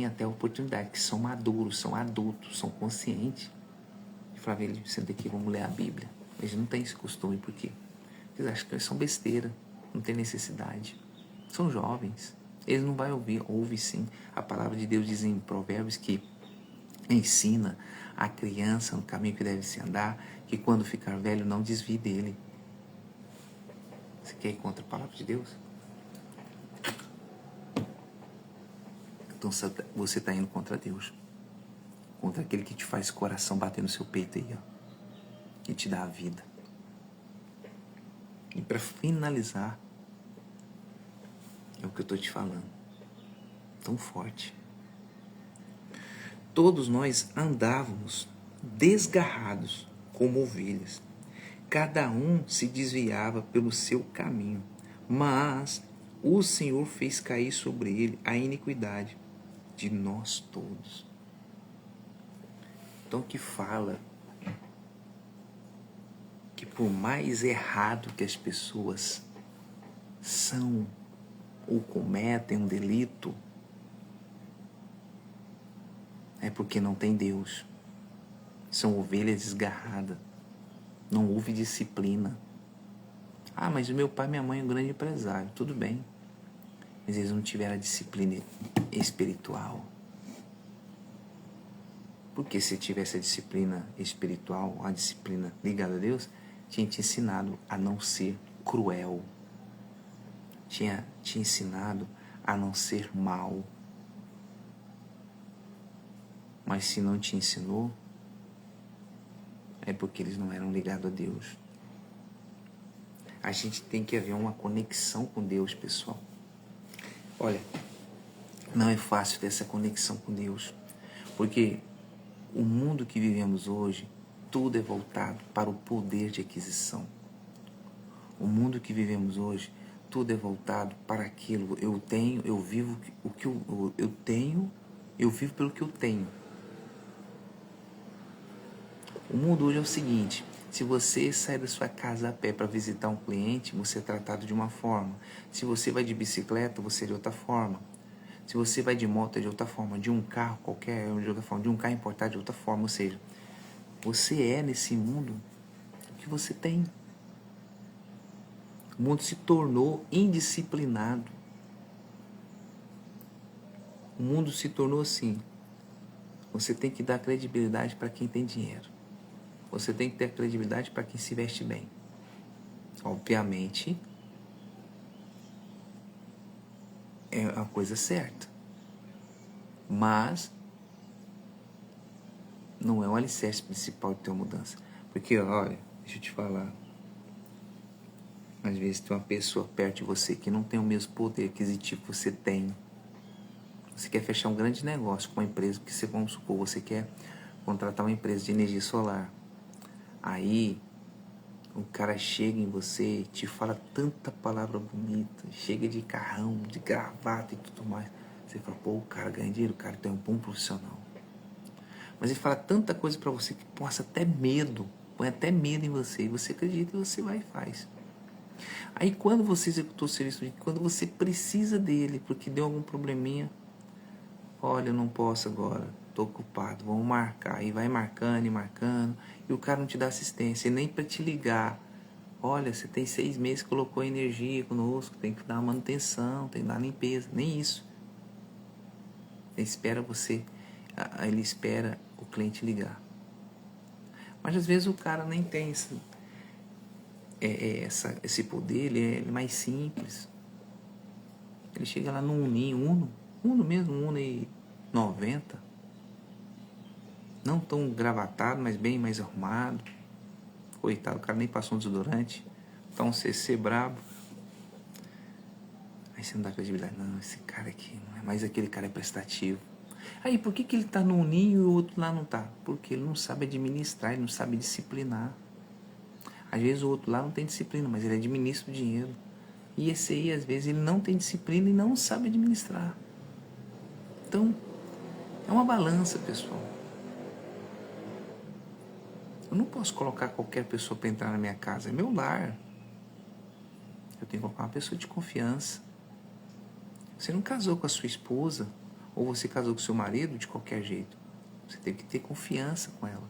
A: até a oportunidade, que são maduros, são adultos, são conscientes. E falava, ele senta aqui, vamos ler a Bíblia. Eles não têm esse costume, por quê? Porque eles acham que eles são besteira, não tem necessidade. São jovens, eles não vão ouvir, ouve sim. A palavra de Deus diz em Provérbios que ensina a criança no caminho que deve se andar, que quando ficar velho não desvie dele. Você quer ir contra a palavra de Deus? Então você está indo contra Deus. Contra aquele que te faz o coração bater no seu peito aí, ó. Que te dá a vida. E para finalizar, é o que eu estou te falando. Tão forte. Todos nós andávamos desgarrados como ovelhas. Cada um se desviava pelo seu caminho, mas o Senhor fez cair sobre ele a iniquidade de nós todos. Então que fala que por mais errado que as pessoas são ou cometem um delito, é porque não tem Deus. São ovelhas desgarradas. Não houve disciplina. Ah, mas o meu pai e minha mãe é um grande empresário. Tudo bem. Mas eles não tiveram a disciplina espiritual. Porque se tivesse a disciplina espiritual, a disciplina ligada a Deus, tinha te ensinado a não ser cruel. Tinha te ensinado a não ser mau. Mas se não te ensinou, é porque eles não eram ligados a Deus. A gente tem que haver uma conexão com Deus, pessoal. Olha, não é fácil ter essa conexão com Deus, porque o mundo que vivemos hoje, tudo é voltado para o poder de aquisição. O mundo que vivemos hoje, tudo é voltado para aquilo. Eu tenho, eu vivo o que eu tenho, eu vivo pelo que eu tenho. O mundo hoje é o seguinte: se você sai da sua casa a pé para visitar um cliente, você é tratado de uma forma. Se você vai de bicicleta, você é de outra forma. Se você vai de moto, é de outra forma. De um carro qualquer, é de outra forma. De um carro importado, de outra forma. Ou seja, você é nesse mundo o que você tem. O mundo se tornou indisciplinado. O mundo se tornou assim. Você tem que dar credibilidade para quem tem dinheiro. Você tem que ter credibilidade para quem se veste bem. Obviamente, é a coisa certa. Mas não é o alicerce principal de ter uma mudança. Porque, olha, deixa eu te falar. Às vezes tem uma pessoa perto de você que não tem o mesmo poder aquisitivo que você tem. Você quer fechar um grande negócio com uma empresa, porque você, vamos supor, você quer contratar uma empresa de energia solar. Aí, o cara chega em você e te fala tanta palavra bonita, chega de carrão, de gravata e tudo mais. Você fala, pô, o cara ganha dinheiro, o cara tem um bom profissional. Mas ele fala tanta coisa pra você que passa até medo, põe até medo em você. E você acredita e você vai e faz. Aí quando você executou o serviço, quando você precisa dele, porque deu algum probleminha, olha, eu não posso agora, tô ocupado, vamos marcar. E vai marcando e marcando, e o cara não te dá assistência, e nem para te ligar. Olha, você tem 6 meses que colocou energia conosco, tem que dar manutenção, tem que dar limpeza, nem isso. Ele espera o cliente ligar. Mas às vezes o cara nem tem esse poder, ele é mais simples. Ele chega lá no Uno mesmo, Uno e 90. Não tão gravatado, mas bem mais arrumado. Coitado, o cara nem passou um desodorante. Então um CC brabo. Aí você não dá credibilidade. Não, esse cara aqui não é mais aquele cara, é prestativo. Aí por que ele tá no Uninho e o outro lá não tá? Porque ele não sabe administrar, ele não sabe disciplinar. Às vezes o outro lá não tem disciplina, mas ele administra o dinheiro. E esse aí, às vezes, ele não tem disciplina e não sabe administrar. Então, é uma balança, pessoal. Eu não posso colocar qualquer pessoa para entrar na minha casa. É meu lar. Eu tenho que colocar uma pessoa de confiança. Você não casou com a sua esposa, ou você casou com o seu marido de qualquer jeito. Você teve que ter confiança com ela.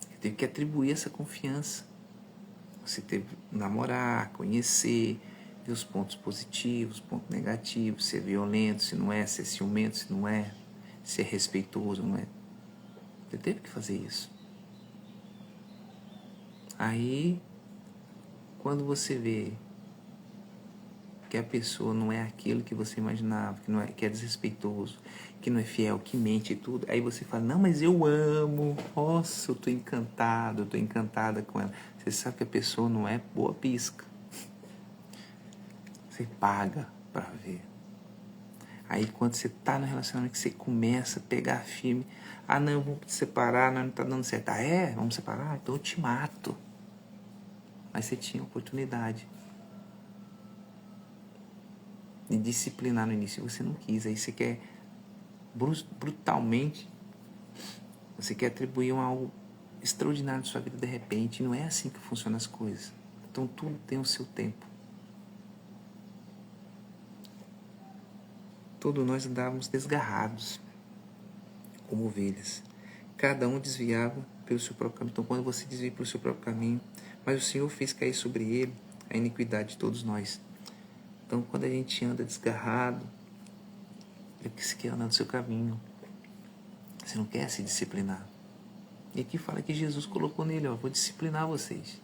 A: Você teve que atribuir essa confiança. Você teve que namorar, conhecer, ver os pontos positivos, os pontos negativos, ser violento, se não é, ser ciumento, se não é, ser respeitoso, não é. Você teve que fazer isso. Aí, quando você vê que a pessoa não é aquilo que você imaginava, que, não é, que é desrespeitoso, que não é fiel, que mente e tudo, aí você fala, não, mas eu amo, nossa, eu tô encantado, eu tô encantada com ela. Você sabe que a pessoa não é boa pisca. Você paga pra ver. Aí quando você tá no relacionamento, que você começa a pegar firme, ah não, vamos separar, não tá dando certo. Ah é? Vamos separar? Então eu te mato. Mas você tinha oportunidade de disciplinar no início, você não quis. Aí você quer brutalmente, você quer atribuir algo extraordinário de sua vida de repente. Não é assim que funcionam as coisas. Então tudo tem o seu tempo. Todos nós andávamos desgarrados, como ovelhas. Cada um desviava pelo seu próprio caminho. Então quando você desvia pelo seu próprio caminho, mas o Senhor fez cair sobre ele a iniquidade de todos nós. Então quando a gente anda desgarrado, é porque você quer andar no seu caminho. Você não quer se disciplinar. E aqui fala que Jesus colocou nele, ó, vou disciplinar vocês.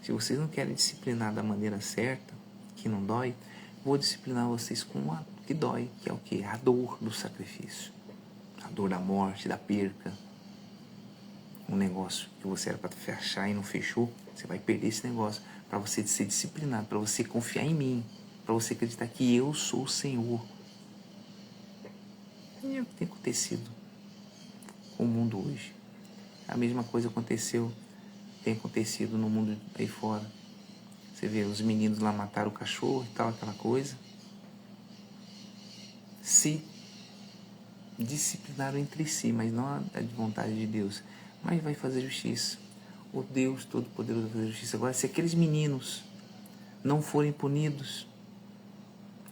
A: Se vocês não querem disciplinar da maneira certa, que não dói, vou disciplinar vocês com que dói, que é o quê? A dor do sacrifício. A dor da morte, da perca. Um negócio que você era para fechar e não fechou, você vai perder esse negócio para você ser disciplinado, para você confiar em mim, para você acreditar que eu sou o Senhor. E é o que tem acontecido com o mundo hoje. A mesma coisa tem acontecido no mundo aí fora. Você vê, os meninos lá mataram o cachorro e tal, aquela coisa. Se disciplinaram entre si, mas não é de vontade de Deus. Mas vai fazer justiça. O Deus Todo-Poderoso vai fazer justiça. Agora, se aqueles meninos não forem punidos,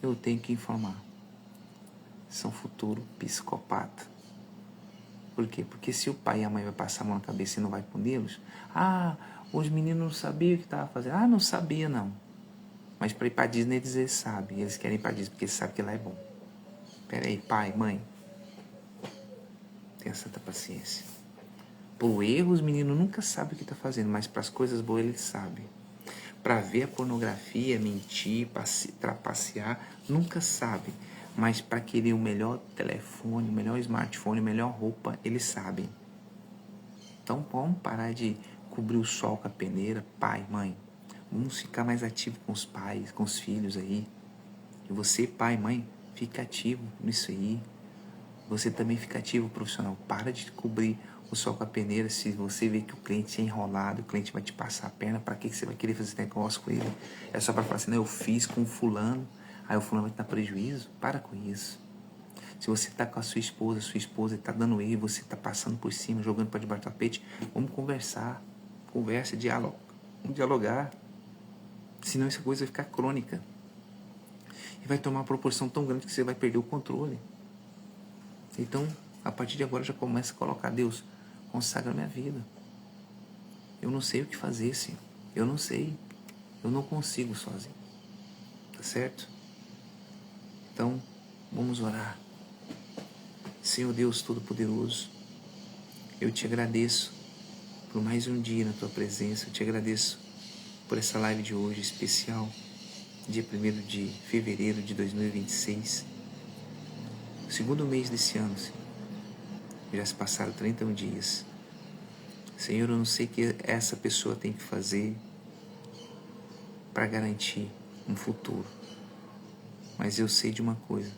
A: eu tenho que informar. São futuro psicopata. Por quê? Porque se o pai e a mãe vai passar a mão na cabeça e não vai puni-los, os meninos não sabiam o que estavam fazendo. Não sabia não. Mas para ir para Disney eles sabem. Eles querem ir para Disney porque eles sabem que lá é bom. Pera aí, pai, mãe. Tenha santa paciência. Por erro, os meninos nunca sabem o que estão fazendo, mas para as coisas boas eles sabem. Para ver a pornografia, mentir, trapacear, nunca sabem. Mas para querer o melhor telefone, o melhor smartphone, a melhor roupa, eles sabem. Então vamos parar de cobrir o sol com a peneira, pai, mãe. Vamos ficar mais ativo com os pais, com os filhos aí. E você, pai, mãe, fica ativo nisso aí. Você também fica ativo, profissional. Para de cobrir o sol com a peneira. Se você vê que o cliente é enrolado, o cliente vai te passar a perna, para que você vai querer fazer negócio com ele? É só para falar assim, não, eu fiz com o fulano, aí o fulano vai te dar prejuízo? Para com isso. Se você está com a sua esposa está dando erro, você está passando por cima, jogando para debaixo do tapete, vamos conversar. Conversa, diálogo. Vamos dialogar. Senão essa coisa vai ficar crônica. E vai tomar uma proporção tão grande que você vai perder o controle. Então, a partir de agora já começa a colocar, Deus, consagra a minha vida. Eu não sei o que fazer, Senhor. Eu não sei. Eu não consigo sozinho. Tá certo? Então, vamos orar. Senhor Deus Todo-Poderoso, eu te agradeço por mais um dia na tua presença. Eu te agradeço por essa live de hoje especial, dia 1º de fevereiro de 2026, o segundo mês desse ano, Senhor. Já se passaram 31 dias. Senhor, eu não sei o que essa pessoa tem que fazer para garantir um futuro, mas eu sei de uma coisa: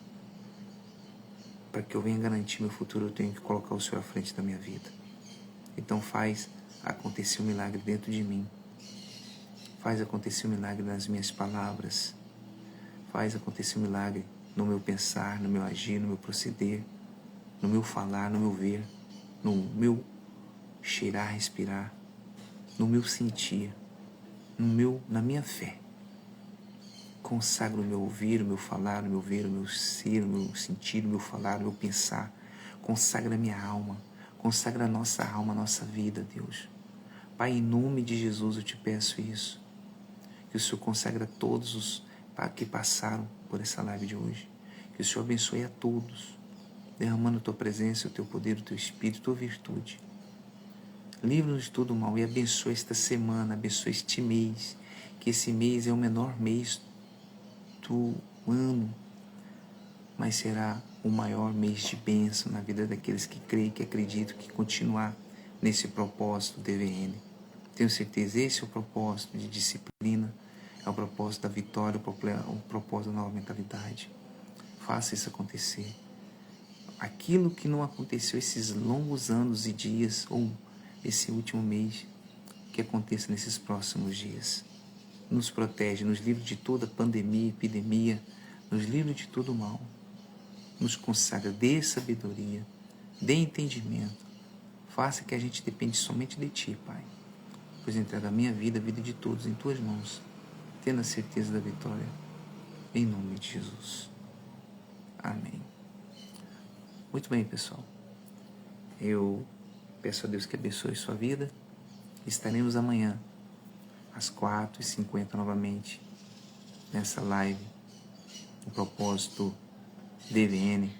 A: para que eu venha garantir meu futuro, eu tenho que colocar o Senhor à frente da minha vida. Então faz acontecer um milagre dentro de mim. Faz acontecer um milagre nas minhas palavras. Faz acontecer um milagre no meu pensar, no meu agir, no meu proceder, no meu falar, no meu ver, no meu cheirar, respirar, no meu sentir, na minha fé. Consagro o meu ouvir, o meu falar, o meu ver, o meu ser, o meu sentir, o meu falar, o meu pensar. Consagra a minha alma. Consagra a nossa alma, a nossa vida, Deus. Pai, em nome de Jesus eu te peço isso. Que o Senhor consagra a todos os que passaram por essa live de hoje. Que o Senhor abençoe a todos, derramando a tua presença, o teu poder, o teu espírito, a tua virtude. Livra-nos de todo mal e abençoe esta semana, abençoe este mês. Que esse mês é o menor mês do ano, mas será o maior mês de bênção na vida daqueles que creem, que acreditam, que continuar nesse propósito DVN. Tenho certeza, esse é o propósito de disciplina, é o propósito da vitória, o propósito da nova mentalidade. Faça isso acontecer. Aquilo que não aconteceu esses longos anos e dias, ou esse último mês, que aconteça nesses próximos dias. Nos protege, nos livra de toda pandemia, epidemia, nos livra de todo mal. Nos consagra, dê sabedoria, dê entendimento. Faça que a gente depende somente de Ti, Pai. Pois entrego a minha vida, a vida de todos em Tuas mãos, tendo a certeza da vitória. Em nome de Jesus. Amém. Muito bem, pessoal. Eu peço a Deus que abençoe sua vida. Estaremos amanhã, às 4h50 novamente, nessa live, o propósito DVN,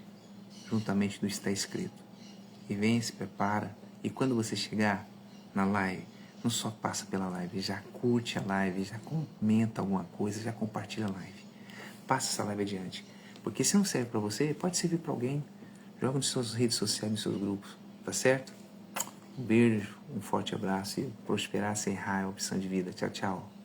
A: juntamente do Está Escrito. E vem, se prepara, e quando você chegar na live, não só passa pela live, já curte a live, já comenta alguma coisa, já compartilha a live. Passa essa live adiante. Porque se não serve para você, pode servir para alguém. Joga nas suas redes sociais, nos seus grupos. Tá certo? Um beijo, um forte abraço e prosperar sem errar é a opção de vida. Tchau, tchau.